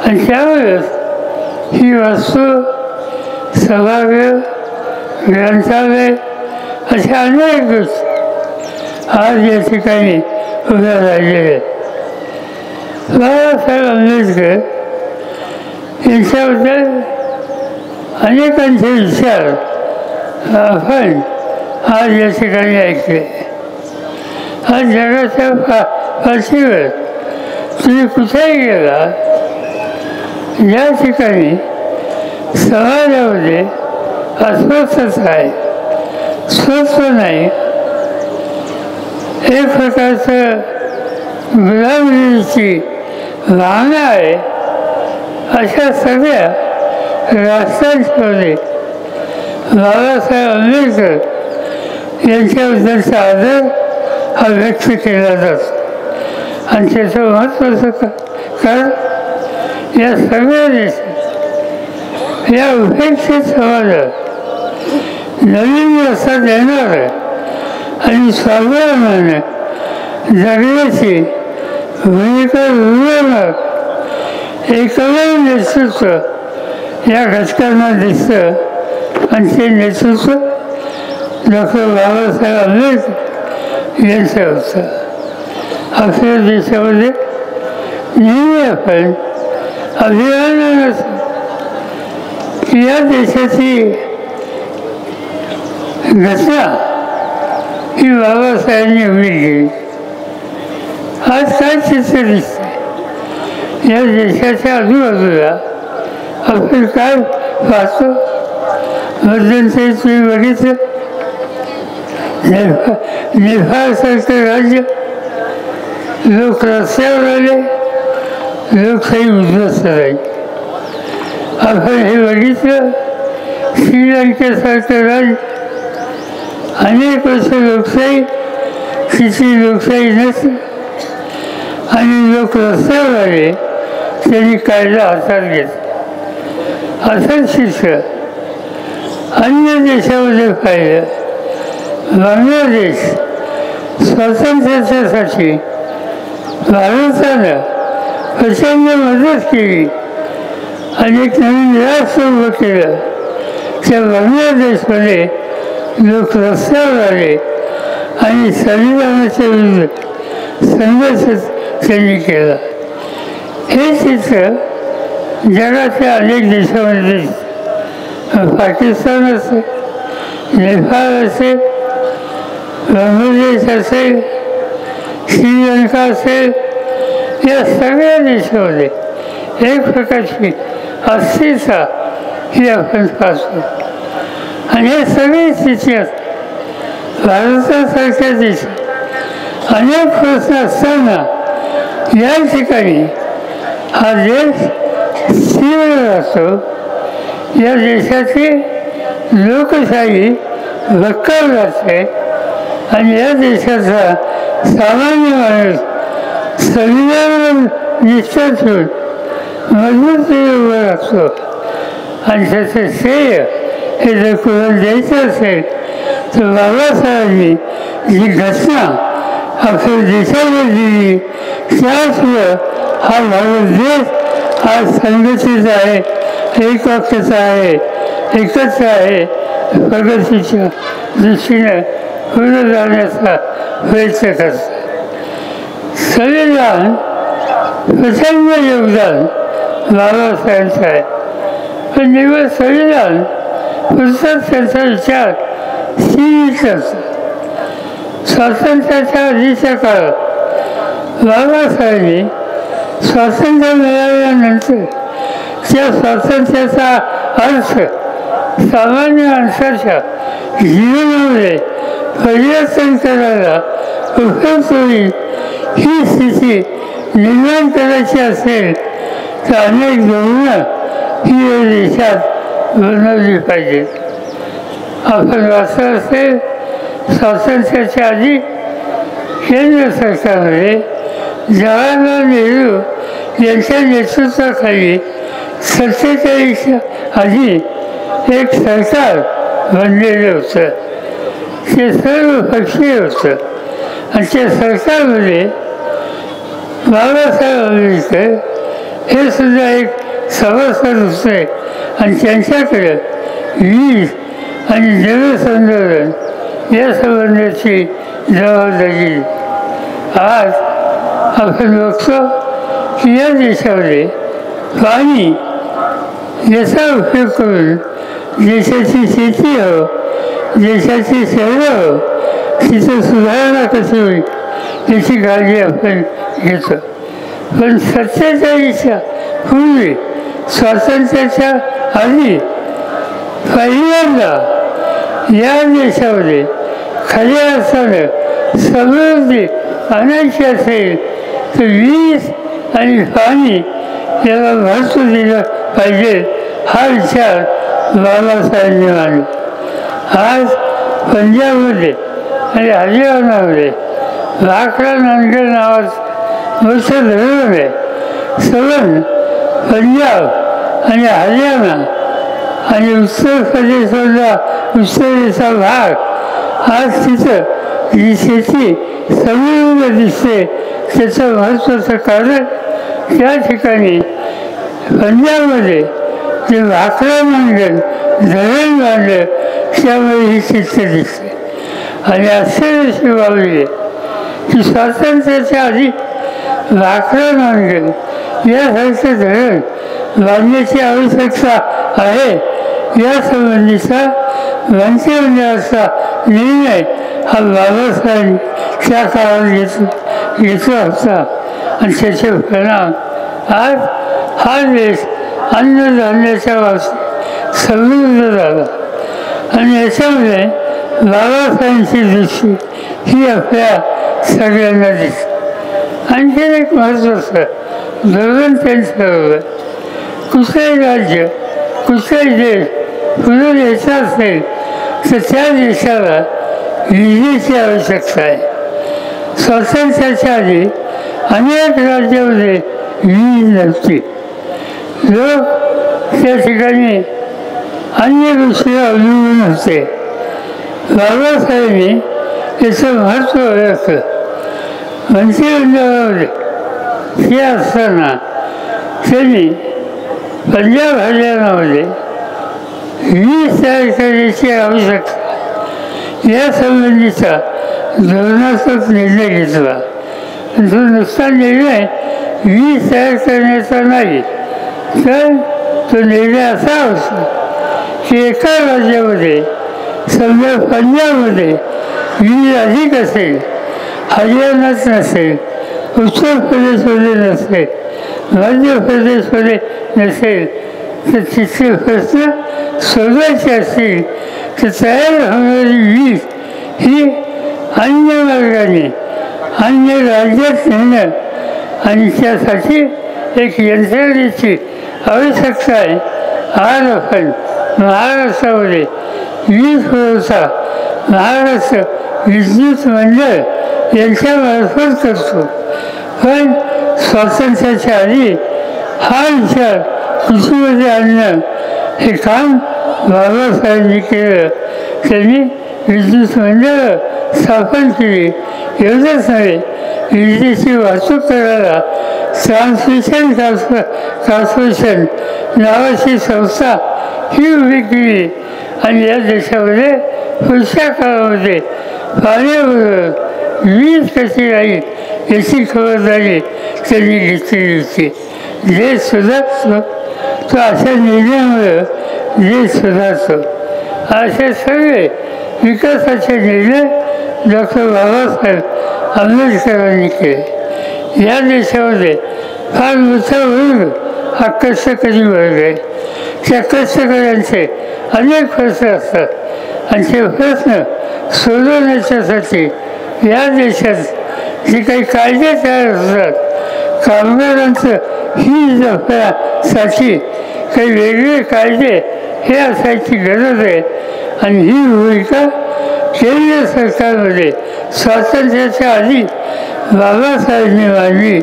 I: आणि त्यामुळेच ही वास्तू सभागृह, ग्रंथालय अशा अनेक गोष्टी आज या ठिकाणी उभ्या राहिलेल्या आहेत. बाबासाहेब आंबेडकर यांच्याबद्दल अनेकांचे विचार आपण आज या ठिकाणी ऐकले. आज जगाच्या पाठीवर तुम्ही कुठेही गेला या ठिकाणी समाजामध्ये अस्वस्थता आहे, स्वच्छ नाही, एक प्रकारचं गुलामगिरीची भावना आहे. अशा सगळ्या राष्ट्रांमध्ये बाबासाहेब आंबेडकर यांच्याबद्दलचा आदर हा व्यक्त केला जातो. आणि त्याचं महत्त्वाचं कारण या सगळ्या देशात या उपेक्षित समाजात नवीन रस्ता देणार आणि स्वाभिमानाने जगण्याची भूमिका रुजवणार एकमेव नेतृत्व या घटकांना दिसतं. आणि ते नेतृत्व डॉक्टर बाबासाहेब आंबेडकर यांचं होतं. आपल्या देशामध्ये नेहमी आपण अभिमानानं की या देशाची घटना ही बाबासाहेबांनी उभी केली. आज काय चित्र दिसतंय या देशाच्या आजूबाजूला आपण काय पाहतो. मध्यंतरी तुम्ही बघितलं नेपाळसारखं राज्य, लोक रस्त्यावर आले, लोकशाही उद्ध्वस्त झाली. आपण हे बघितलं श्रीलंकेसारखं राज्य, अनेक वर्ष लोकशाही, तिची लोकशाही नसते आणि लोक रस्त्यावर आले, त्यांनी कायदा हातात घेतला. असंच चित्र अन्य देशामध्ये पाहिलं. बांगलादेश स्वातंत्र्यासाठी भारतानं प्रचंड मदत केली आणि एक नवीन राष्ट्र उभं केलं. त्या बांगलादेशमध्ये लोक रस्त्यावर आले आणि संविधानाच्या विरुद्ध संघर्ष त्यांनी केला. हे चित्र जगाच्या अनेक देशामध्ये पाकिस्तान असेल, नेपाळ असेल, बांगलादेश असेल, श्रीलंका असेल, या सगळ्या देशामध्ये एक प्रकारची अस्थिरता ही आपण पाहतो. आणि हे सगळे चित्र भारतासारख्या देशात अनेक प्रश्न असताना या ठिकाणी हा देश स्थिर असतो. या देशाची लोकशाही भक्कम असते आणि या देशाचा सामान्य माणूस संविधानावर निष्ठा ठेवून मजबूतीने उभा राहतो. आणि त्याचं श्रेय हे जर कोणाला द्यायचं असेल तर बाबासाहेबांनी जी घटना आपल्या देशाला दिली त्याशिवाय हा भारत देश आज संघटित आहे, एकवाक्यता आहे, एकत्र आहे, प्रगतीच्या दृष्टीने पुढे जाण्याचा प्रयत्न करतात. संविधान प्रचंड योगदान बाबासाहेबांचं आहे. पण निवड संविधान पुस्तक त्यांचा विचार सीमित असतो. स्वातंत्र्याच्या आधीच्या काळात बाबासाहेबांनी स्वातंत्र्य मिळाल्यानंतर त्या स्वातंत्र्याचा अर्थ सामान्य माणसाच्या जीवनामध्ये परिवर्तन करायला उपयुक्त होईल ही स्थिती निर्माण करायची असेल तर अनेक धोरणं ही या देशात बनवली पाहिजेत. आपण वाचलं असेल स्वातंत्र्याच्या आधी केंद्र सरकारमध्ये जवाहरलाल नेहरू यांच्या नेतृत्वाखाली 47च्या आधी एक सरकार बनलेलं होतं. ते सर्व पक्षीय होतं आणि त्या सरकारमध्ये बाबासाहेब आंबेडकर हे सुद्धा एक सभासद होते आणि त्यांच्याकडे वीज आणि जलसंधारण या संबंधाची जबाबदारी. आज आपण बघतो की या देशामध्ये पाणी याचा उपयोग करून देशाची शेती हो, देशाची सेवा हो, तिथं सुधारणा कशी होईल याची काळजी आपण घेतो. पण 47च्या पूर्वी स्वातंत्र्याच्या आधी पहिल्यांदा या देशामध्ये खऱ्या अर्थानं समृद्धी आणायची असेल तर वीज आणि पाणी याला महत्त्व दिलं पाहिजे हा विचार बाबासाहेबांनी मांडला. आज पंजाबमध्ये आणि हरियाणामध्ये भाकरा नांदगड नावाचं मोठं धरण आहे. सगळं पंजाब आणि हरियाणा आणि उत्तर प्रदेशमधला उत्तरेचा भाग आज तिथं जी शेती समृद्ध दिसते त्याचं महत्त्वाचं कारण त्या ठिकाणी पंजाबमध्ये जे भाकरा नांदगड धरण बांधलं त्यामुळे ही चित्र दिसते. आणि आश्चर्याची बाब आहे की स्वातंत्र्याच्या आधी भाकरा नांदगड यासारखं धरण बांधण्याची आवश्यकता आहे या संबंधीचा मंत्रिमंडळाचा निर्णय हा बाबासाहेब त्या काळात घेतला होता. आणि त्याचे परिणाम आज हा देश अन्नधान्याच्या बाबतीत समृद्ध झाला. आणि याच्यामध्ये बाबासाहेबांची दृष्टी ही आपल्या सगळ्यांना दिसते. आणखीन एक महत्त्वाचं धोरण त्यांच्याबरोबर कुठलंही राज्य कुठलाही देश पुढे द्यायचा असेल तर त्या देशाला विजेची आवश्यकता आहे. स्वातंत्र्याच्या आधी अनेक राज्यामध्ये वीज नव्हती. लोक त्या ठिकाणी अन्य गोष्टीला अवलंबून होते. बाबासाहेबांनी याचं महत्त्व ओळखलं. मंत्रिमंडळामध्ये हे असताना त्यांनी पंजाब हरियाणामध्ये वीज तयार करण्याची आवश्यकता या संबंधीचा धोरणात्मक निर्णय घेतला. तो नुसता निर्णय वीज तयार करण्याचा नाही तर तो निर्णय असा होता की एका राज्यामध्ये समजा पंजाबमध्ये वीज अधिक असेल, हरियाणात नसेल, उत्तर प्रदेशमध्ये नसेल, मध्य प्रदेशमध्ये नसेल तर तिथले प्रश्न सोडवायचे असतील तर तयार होणारी वीज ही अन्य मार्गाने अन्य राज्यात नेणं आणि त्यासाठी एक यंत्रणेची आवश्यकता आहे. आज आपण महाराष्ट्रामध्ये 20 वर्षा महाराष्ट्र विद्युत मंडळ यांच्यामार्फत करतो. पण स्वातंत्र्याच्या आधी हा विचार कृषीमध्ये आणणं हे काम बाबासाहेबांनी केलं. त्यांनी विद्युत मंडळं स्थापन केली. एवढंच नव्हे, विजेची वाहतूक करायला ट्रान्समिशन कॉर्पोरेशन नावाची संस्था ही उभी केली. आणि या देशामध्ये पुढच्या काळामध्ये पाण्याबरोबर वीज कशी राहील याची खबरदारी त्यांनी घेतलेली होती. देश सुधारतो तो अशा निर्णयामुळे देश सुधारतो. असे सगळे विकासाचे निर्णय डॉक्टर बाबासाहेब आंबेडकरांनी केले. या देशामध्ये फार मोठा वर्ग हा कष्टकरी वर्ग आहे. त्या कष्टकऱ्यांचे अनेक प्रश्न असतात आणि ते प्रश्न सोडवण्याच्यासाठी या देशात जे काही कायदे तयार होतात कामगारांचं ही जपण्यासाठी काही वेगळे कायदे हे असायची गरज आहे. आणि ही भूमिका केंद्र सरकारमध्ये स्वातंत्र्याच्या आधी बाबासाहेबांनी मांडली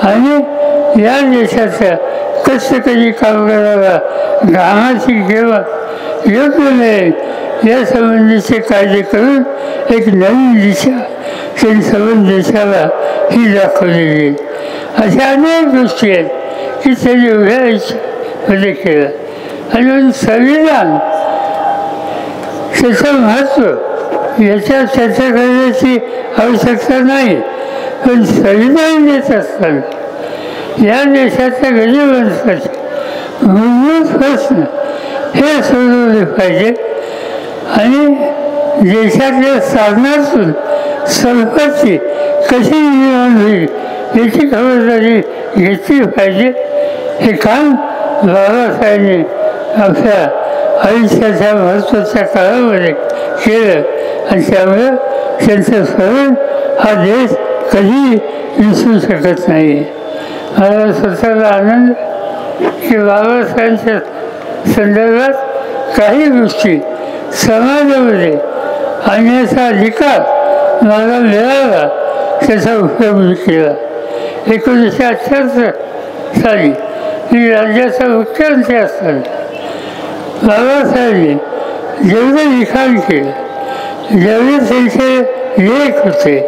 I: आणि या देशाच्या कष्टकरी कामगाराला घामाची किंमत योग्य मिळेल यासंबंधीचे कायदे करून एक नवीन दिशा त्यांनी संबंध देशाला ही दाखवलेली. अशा अनेक गोष्टी आहेत की त्यांनी उभ्या आयुष्यामध्ये केलं. आणि संविधान त्याचं महत्त्व याच्यात चर्चा करण्याची आवश्यकता नाही. पण संविधान देत असताना या देशाच्या गरीब माणसाचे मूलभूत प्रश्न हे सोडवले पाहिजे. आणि देशातल्या साधनातून संपत्ती कशी निर्माण होईल याची खबरदारी घेतली पाहिजे. हे काम बाबासाहेबांनी आपल्या आयुष्याच्या महत्त्वाच्या काळामध्ये केलं. आणि त्यामुळे त्यांचं स्मरण हा देश कधी विसरू शकत नाही. मला स्वतःला आनंद की बाबासाहेबांच्या संदर्भात काही गोष्टी समाजामध्ये आणण्याचा अधिकार मला मिळाला त्याचा उपयोग मी केला. 1978 साली मी राज्याचा मुख्यमंत्री असताना बाबासाहेबांनी जेवढं लिखाण केलं, जेवढे त्यांचे लेख होते,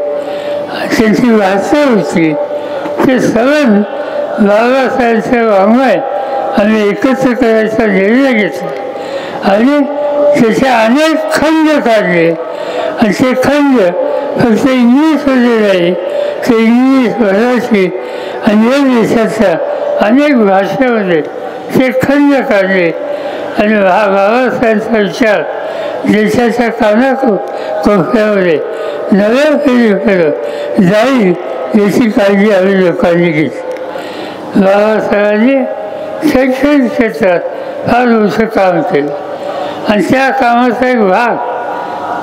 I: त्यांची भाषा होती, ते सगळं बाबासाहेबांचं वाङ्मय आम्ही एकत्र करायचा निर्णय घेतला आणि त्याचे अनेक खंड काढले. आणि ते खंड फक्त इंग्लिशमध्ये नाही, ते इंग्लिश, मराठी आणि या देशाच्या अनेक भाषेमध्ये ते खंड काढले. आणि हा बाबासाहेबांचा विचार देशाच्या कानाकोपऱ्यामध्ये नव्या पिढीकडे जाईल याची काळजी आम्ही लोकांनी घेतली. बाबासाहेबांनी शैक्षणिक क्षेत्रात फार मोठं काम केलं आणि त्या कामाचा एक भाग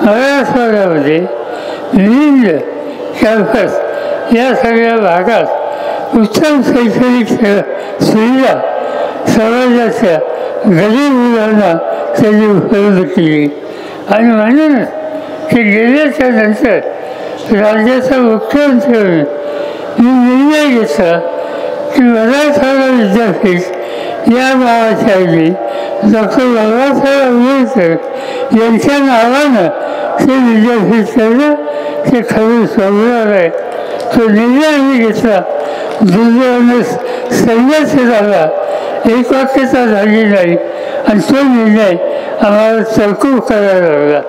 I: मराठवाड्यामध्ये विविध कॅम्पस या सगळ्या भागात उत्तम शैक्षणिक सुविधा समाजाच्या गरीब मुलांना त्यांनी उपलब्ध केली. आणि म्हणूनच ते गेल्याच्या नंतर राज्याचा मुख्यमंत्री म्हणून मी निर्णय घेतला की मराठवाडा विद्यापीठ या नावाच्या ऐवजी डॉक्टर बाबासाहेब आंबेडकर यांच्या नावानं ते विद्यापीठ करणं ते खरं सोडणार आहे. तो निर्णय आम्ही घेतला. दुर्दैवाने संघर्ष झाला, एक वाक्यता झाली नाही आणि तो निर्णय आम्हाला तहकूब करायला लागला.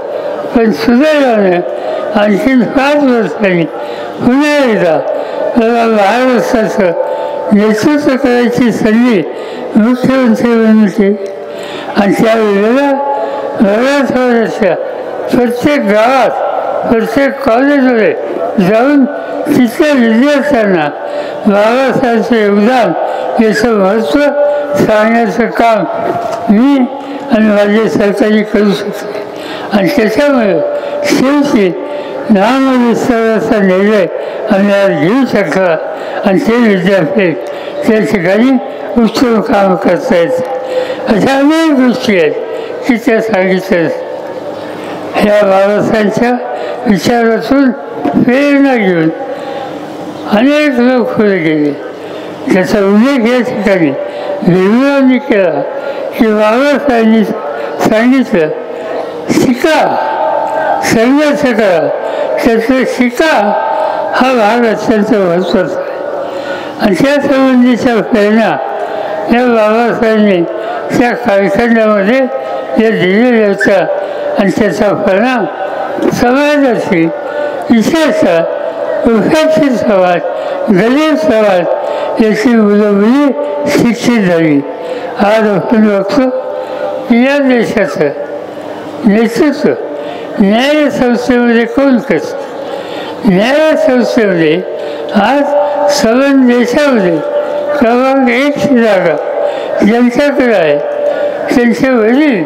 I: पण सुदैवाने आणखीन 5 वर्षांनी पुन्हा एकदा मला महाराष्ट्राचं नेतृत्व करायची संधी मुख्यमंत्री म्हणून केली. आणि त्यावेळेला मराठवाड्याच्या प्रत्येक गावात, प्रत्येक कॉलेजमध्ये जाऊन तिथल्या विद्यार्थ्यांना बाबासाहेबांचं योगदान याचं महत्त्व सांगण्याचं काम मी आणि माझे सहकारी करू शकते. आणि त्याच्यामुळे शेवटी नामविस्ताराचा निर्णय आम्ही आज घेऊ शकला आणि ते विद्यापीठ त्या ठिकाणी उत्तम काम करता येतं. अशा अनेक गोष्टी आहेत की त्या सांगितल्या. ह्या बाबासाहेबांच्या विचारातून प्रेरणा घेऊन अनेक लोक पुढे गेले. त्याचा उल्लेख या ठिकाणी विवेकानंदांनी केला की बाबासाहेबांनी सांगितलं शिका, संघर्ष करा. त्यातलं शिका हा भाग अत्यंत महत्त्वाचा आहे. आणि त्या संबंधीच्या प्रेरणा या बाबासाहेबांनी त्या कालखंडामध्ये या दिलेल्या होत्या. आणि त्याचा परिणाम समाजाची, विशेषतः उपेक्षित समाज, गरीब समाज याची मुलं शिक्षित झाली. आज आपण बघतो की या देशाचं नेतृत्व न्याय संस्थेमध्ये कोण करतं. न्याय संस्थेमध्ये आज संबंध देशामध्ये क्रमांक 1ची जागा ज्यांच्याकडे आहे त्यांचे वडील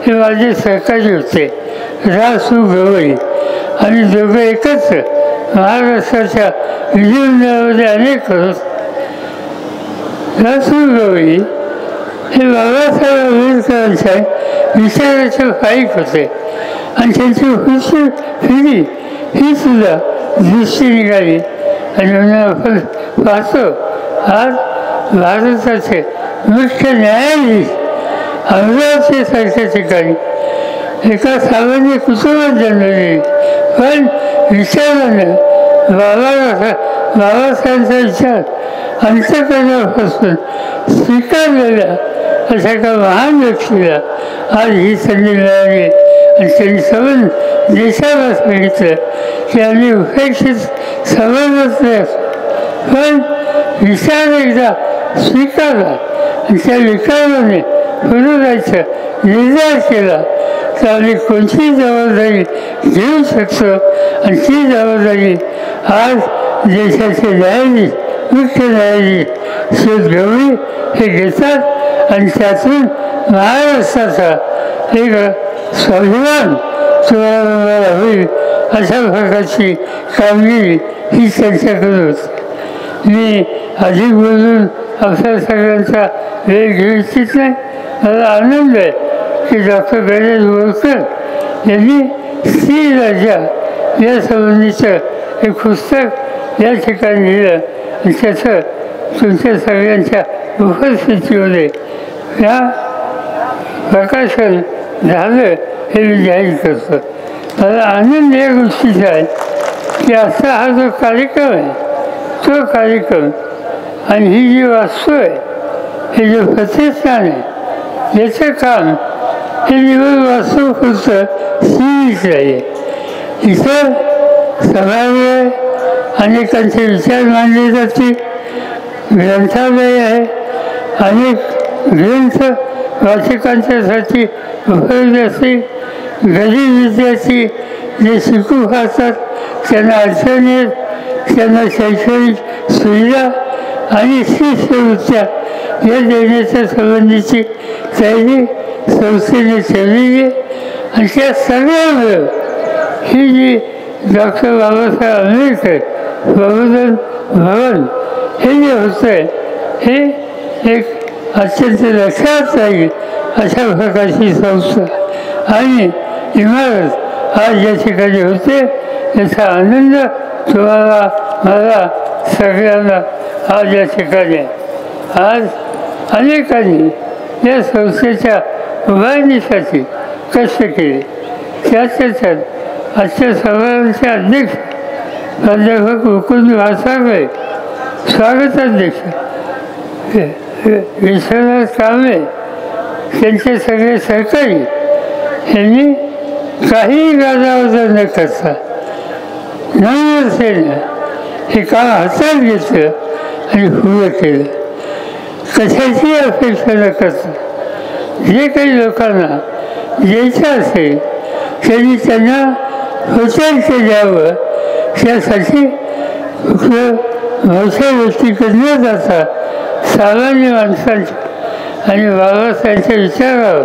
I: हे माझे सहकारी होते, रा.सु. गवई. आणि दोघं एकत्र महाराष्ट्राच्या विधिमंडळामध्ये अनेक होत. रा.सु. गवई हे बाबासाहेब आंबेडकरांच्या विचाराचे पाईक होते. आणि त्यांची पुढची पिढी ही सुद्धा दृष्टी निघाली. आणि म्हणून आपण पाहतो आज भारताचे मुख्य न्यायाधीश अमरावतीसारख्या ठिकाणी एका सामान्य कुटुंबात जन्मलेली, पण विचारानं बाबासाहेबांचा विचार अंतःकरणापासून स्वीकारलेल्या अशा एका महान व्यक्तीला आज ही संधी मिळाली. आणि त्यांनी संबंध देशाला सांगितलं की आम्ही उपेक्षित समाजातले असतो, पण विचार एकदा स्वीकारला आणि त्या विकाराने पुढे जायचं निर्धार केला तर आम्ही कोणतीही जबाबदारी घेऊ शकतो. आणि ती जबाबदारी आज देशाचे न्यायाधीश, मुख्य न्यायाधीश श्री गवई हे घेतात. आणि त्यातून महाराष्ट्राचा एक स्वाभिमान तुम्हाला होईल अशा प्रकारची कामगिरी ही त्यांच्याकडे होती. मी अधिक बोलून आपल्या सगळ्यांचा वेळ घेऊ इच्छित नाही. मला आनंद आहे की डॉक्टर गणेश बोरकर यांनी स्त्री राजा या संबंधीचं एक पुस्तक या ठिकाणी लिहिलं. आणि त्याचं तुमच्या सगळ्यांच्या उपस्थितीमध्ये या प्रकाशन झालं हे मी जाहीर करतो. मला आनंद या गोष्टीचा आहे की असा हा जो कार्यक्रम आहे तो कार्यक्रम आणि ही जी वास्तू आहे, हे जे प्रतिष्ठान आहे, याचं काम हे निवड वास्तू पुरतं सीमित आहे. इथं सभागृह, अनेकांचे विचार मांडले जातील, ग्रंथालय आहे, अनेक ग्रंथ वाचकांच्यासाठी उपयोगी असतील. गरीब विद्यार्थी जे शिकू पाहतात त्यांना अडचणी आहेत, त्यांना शैक्षणिक सुविधा आणि शिष्यवृत्त्या या देण्याच्या संबंधीची तयारी संस्थेने ठेवलेली आहे. आणि त्या सगळ्यामुळे ही जी डॉक्टर बाबासाहेब आंबेडकर प्रबोधन भवन हे जे होतं आहे हे एक अत्यंत लक्षात राहील अशा प्रकारची संस्था आणि इमारत आज या ठिकाणी होते. याचा आनंद तुम्हाला, मला, सगळ्यांना आज या ठिकाणी आज अनेकांनी या संस्थेच्या उभारणीसाठी कष्ट केले. त्यात आजच्या समाजाचे अध्यक्ष प्राध्यापक मुकुंद वासागळे, स्वागताध्यक्ष विश्वनाथ कांबळे, त्यांचे सगळे सहकारी यांनी काही गाजावाजा न करता नम्रतेने हे काम हातात घेतलं आणि पुढं केलं. कशाची अपेक्षा न करता जे काही लोकांना द्यायचं असेल त्यांनी त्यांना होते द्यावं. त्यासाठी मोठ्या व्यक्तीकडे न जाता सामान्य माणसांच्या आणि बाबासाहेबांच्या विचारावर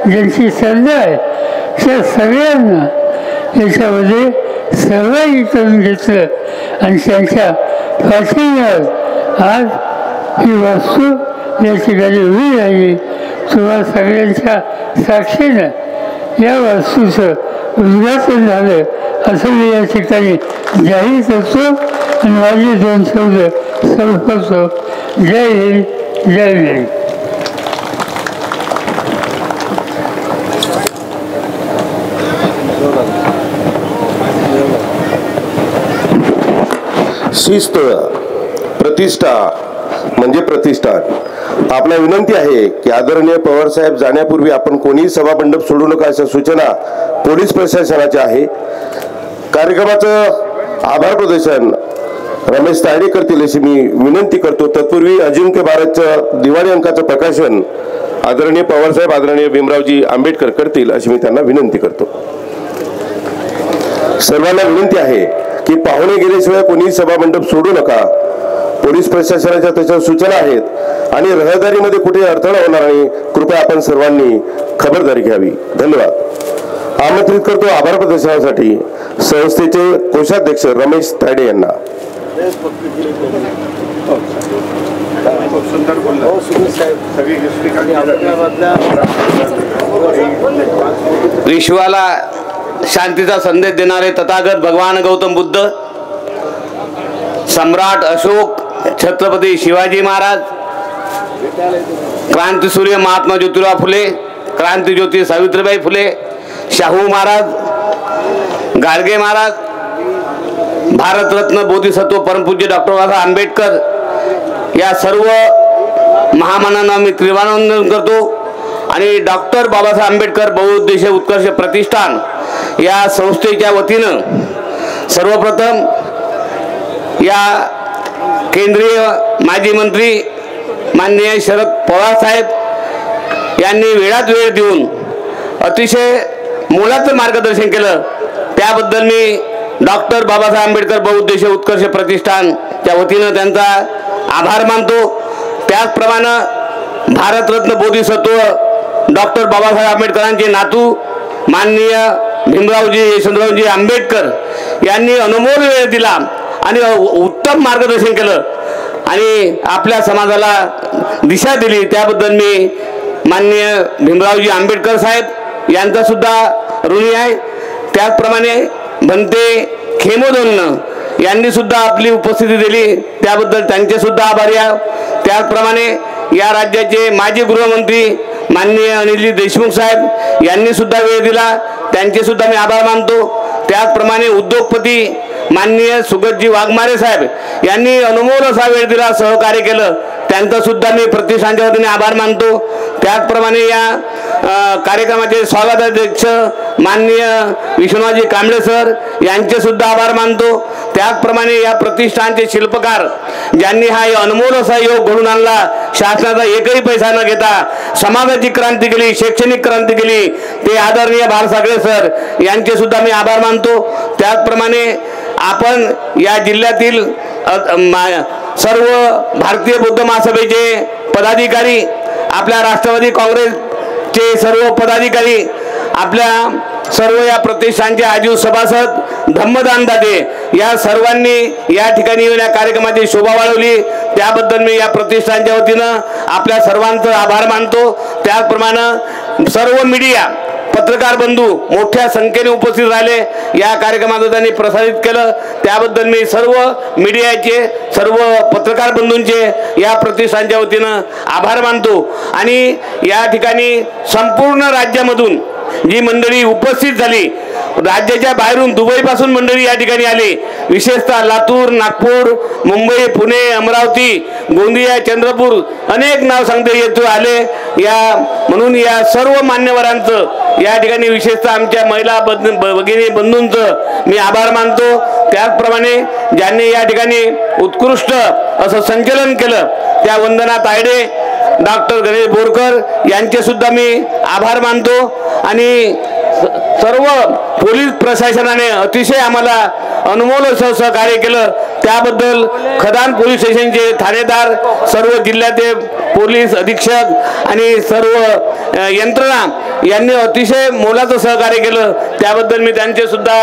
I: ज्यांची श्रद्धा आहे त्या सगळ्यांना याच्यामध्ये सहभागी करून घेतलं. आणि त्यांच्या पाठिंब्यावर आज ही वास्तू या ठिकाणी उभी राहिली. तुम्हा सगळ्यांच्या साक्षीनं या वास्तूचं उद्घाटन झालं असं मी या ठिकाणी जाहीर करतो आणि माझे 2 शब्द संपवतो. जय हिंद, जय भीम.
D: शिस्त, प्रतिष्ठा म्हणजे प्रतिष्ठान. आपला विनंती आहे की आदरणीय पवार साहेब जाण्यापूर्वी आपण कोणीही सभामंडप सोडू नका अशा सूचना पोलीस प्रशासनाच्या आहे. कार्यक्रमाचं आभार प्रदर्शन रमेश तायडे करतील अशी मी विनंती करतो. तत्पूर्वी अजिंक्य भारतचं दिवाळी अंकाचं प्रकाशन आदरणीय पवार साहेब आदरणीय भीमरावजी आंबेडकर करतील अशी मी त्यांना विनंती करतो. सर्वांना विनंती आहे की पाहुणे गेल्याशिवाय कोणीही सभामंडप सोडू नका. पोलीस प्रशासनाच्या त्याच्या सूचना आहेत आणि रहदारीमध्ये कुठे अडथळा होणार नाही. कृपया आपण सर्वांनी खबरदारी घ्यावी. धन्यवाद. आमंत्रित करतो आभार प्रदर्शनासाठी संस्थेचे कोषाध्यक्ष रमेश तायडे यांना.
A: विश्वाला शांतीचा संदेश देणारे तथागत भगवान गौतम बुद्ध, सम्राट अशोक, छत्रपती शिवाजी महाराज, क्रांतीसूर्य महात्मा ज्योतिराव फुले, क्रांतीज्योती सावित्रीबाई फुले, शाहू महाराज, गाडगे महाराज, भारतरत्न बोधिसत्व परमपूज्य डॉक्टर बाबासाहेब आंबेडकर या सर्व महामानवांना मी त्रिवानंदन करतो. आणि डॉक्टर बाबासाहेब आंबेडकर बहुउद्देशीय उत्कर्ष प्रतिष्ठान या संस्थेच्या वतीनं सर्वप्रथम या केंद्रीय माजी मंत्री माननीय शरद पवार साहेब यांनी वेळात वेळ देऊन अतिशय मोलाचं मार्गदर्शन केलं. त्याबद्दल मी डॉक्टर बाबासाहेब आंबेडकर बहुउद्देशीय उत्कर्ष प्रतिष्ठानच्या वतीनं त्यांचा आभार मानतो. त्याचप्रमाणे भारतरत्न बोधिसत्व डॉक्टर बाबासाहेब आंबेडकरांचे नातू माननीय भीमरावजी यशवंतरावजी आंबेडकर यांनी अनमोल वेळ दिला आणि उत्तम मार्गदर्शन केलं आणि आपल्या समाजाला दिशा दिली. त्याबद्दल मी माननीय भीमरावजी आंबेडकर साहेब यांचा सुद्धा ऋणी आहे. त्याचप्रमाणे भंते खेमोदोलन यांनी सुद्धा आपली उपस्थिती दिली, त्याबद्दल त्यांचे सुद्धा आभारी आहे. त्याचप्रमाणे या राज्याचे माजी गृहमंत्री माननीय अनिलजी देशमुख साहेब यांनी सुद्धा वेळ दिला, त्यांचे सुद्धा मी आभार मानतो. त्याचप्रमाणे उद्योगपती माननीय सुगतजी वाघमारे साहेब यांनी अनमोल असा वेळ दिला, सहकार्य केलं, त्यांचा सुद्धा मी प्रतिष्ठानच्या वतीने आभार मानतो. त्याचप्रमाणे या कार्यक्रमाचे स्वागताध्यक्ष माननीय विश्वनाथजी कांबळे सर यांचे सुद्धा आभार मानतो. त्याचप्रमाणे या प्रतिष्ठानचे शिल्पकार ज्यांनी हा अनमोल असा योग घडून आणला, शासनाचा एकही पैसा न घेता समाजाची क्रांती केली, शैक्षणिक क्रांती केली, ते आदरणीय भारसागळे सर यांचे सुद्धा मी आभार मानतो. त्याचप्रमाणे आपण या जिल्ह्यातील सर्व भारतीय बौद्ध महासभेचे पदाधिकारी, आपल्या राष्ट्रवादी काँग्रेसचे सर्व पदाधिकारी, आपल्या सर्व या प्रतिष्ठानचे आजीव सभासद, धम्मदानदाते या सर्वांनी या ठिकाणी येऊन या कार्यक्रमाची शोभा वाढवली, त्याबद्दल मी या प्रतिष्ठानच्या वतीनं आपल्या सर्वांचं आभार मानतो. त्याचप्रमाणे सर्व मीडिया पत्रकार बंधू मोठ्या संख्येने उपस्थित राहिले, या कार्यक्रमाचं त्यांनी प्रसारित केलं, त्याबद्दल मी सर्व मीडियाचे सर्व पत्रकार बंधूंचे या प्रतिष्ठानच्या वतीनं आभार मानतो. आणि या ठिकाणी संपूर्ण राज्यामधून जी मंडळी उपस्थित झाली, राज्याच्या बाहेरून दुबईपासून मंडळी या ठिकाणी आली, विशेषतः लातूर, नागपूर, मुंबई, पुणे, अमरावती, गोंदिया, चंद्रपूर अनेक नाव सांगते येथे आले. या म्हणून या सर्व मान्यवरांचं या ठिकाणी विशेषतः आमच्या महिला भगिनी बंधूंचं मी आभार मानतो. त्याचप्रमाणे ज्यांनी या ठिकाणी उत्कृष्ट असं संचलन केलं त्या वंदना तायडे, डॉक्टर गणेश बोरकर यांचे सुद्धा मी आभार मानतो. आणि सर्व पोलीस प्रशासनाने अतिशय आम्हाला अनमोल असं सहकार्य केलं, त्याबद्दल खदान पोलीस स्टेशनचे ठाणेदार, सर्व जिल्ह्याचे पोलीस अधीक्षक आणि सर्व यंत्रणा यांनी अतिशय मोलाचं सहकार्य केलं, त्याबद्दल मी त्यांचे सुद्धा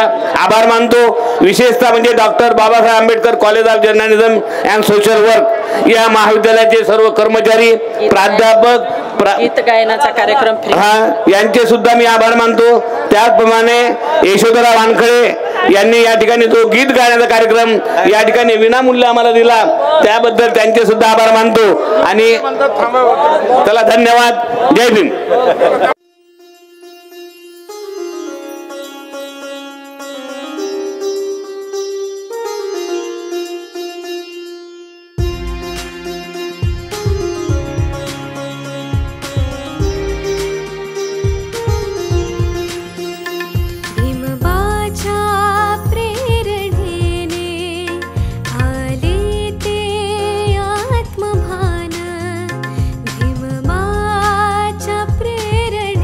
A: आभार मानतो. विशेषतः म्हणजे doctor Babasaheb Ambedkar college of journalism and social work या महाविद्यालयाचे सर्व कर्मचारी, प्राध्यापक,
C: गीत गायनाचा कार्यक्रम
A: यांचे सुद्धा मी आभार मानतो. त्याचप्रमाणे यशोधरा वानखळे यांनी या ठिकाणी जो गीत गायनाचा कार्यक्रम या ठिकाणी विनामूल्य आम्हाला दिला, त्याबद्दल त्यांचे सुद्धा आभार मानतो. आणि चला, धन्यवाद. जय भीम.
J: प्रेरणे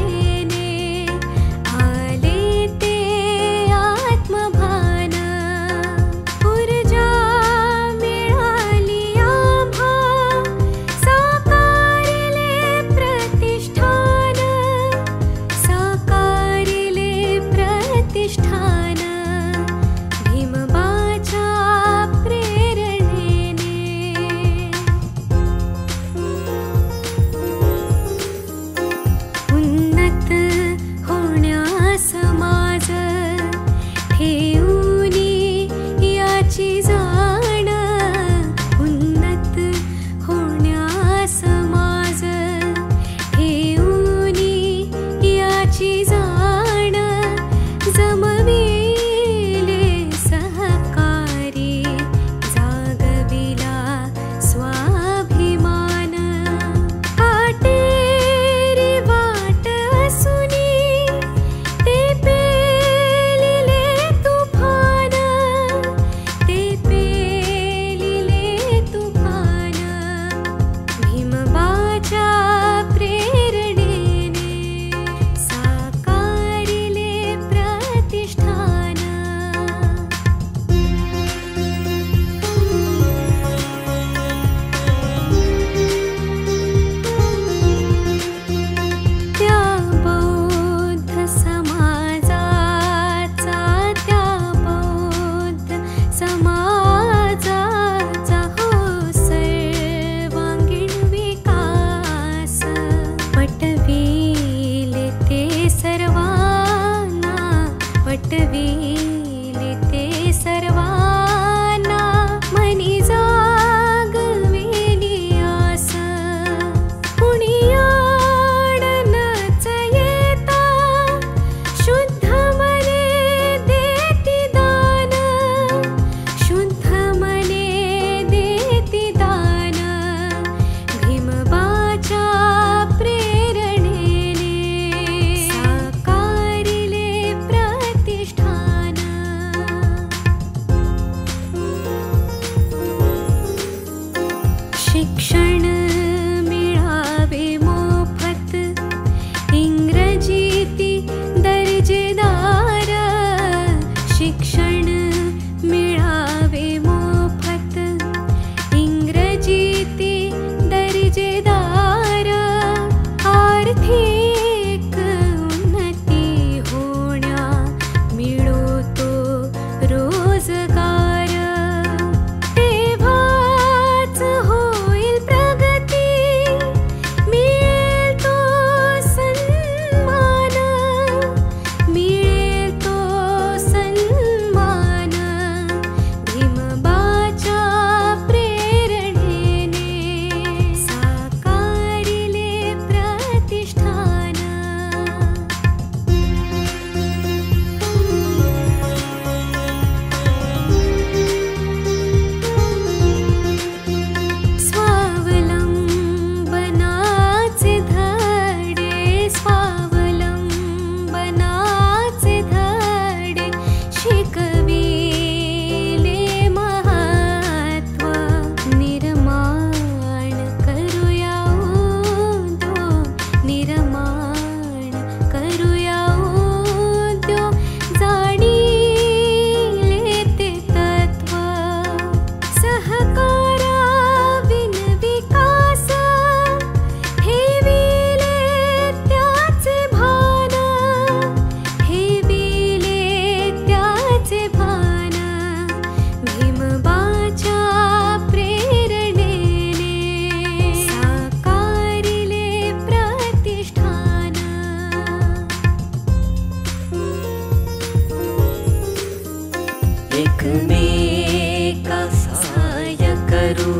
J: एकमेका सहाय्य करू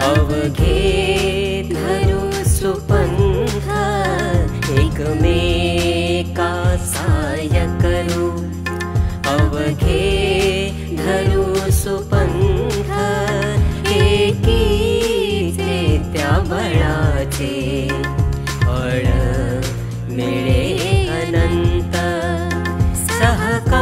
J: अवघे धरू सुपंथ एकमेका सहाय्य करू अवघे धरू सुपंथ एकीचे त्या बळाचे फळ मिळे अनंत सहकार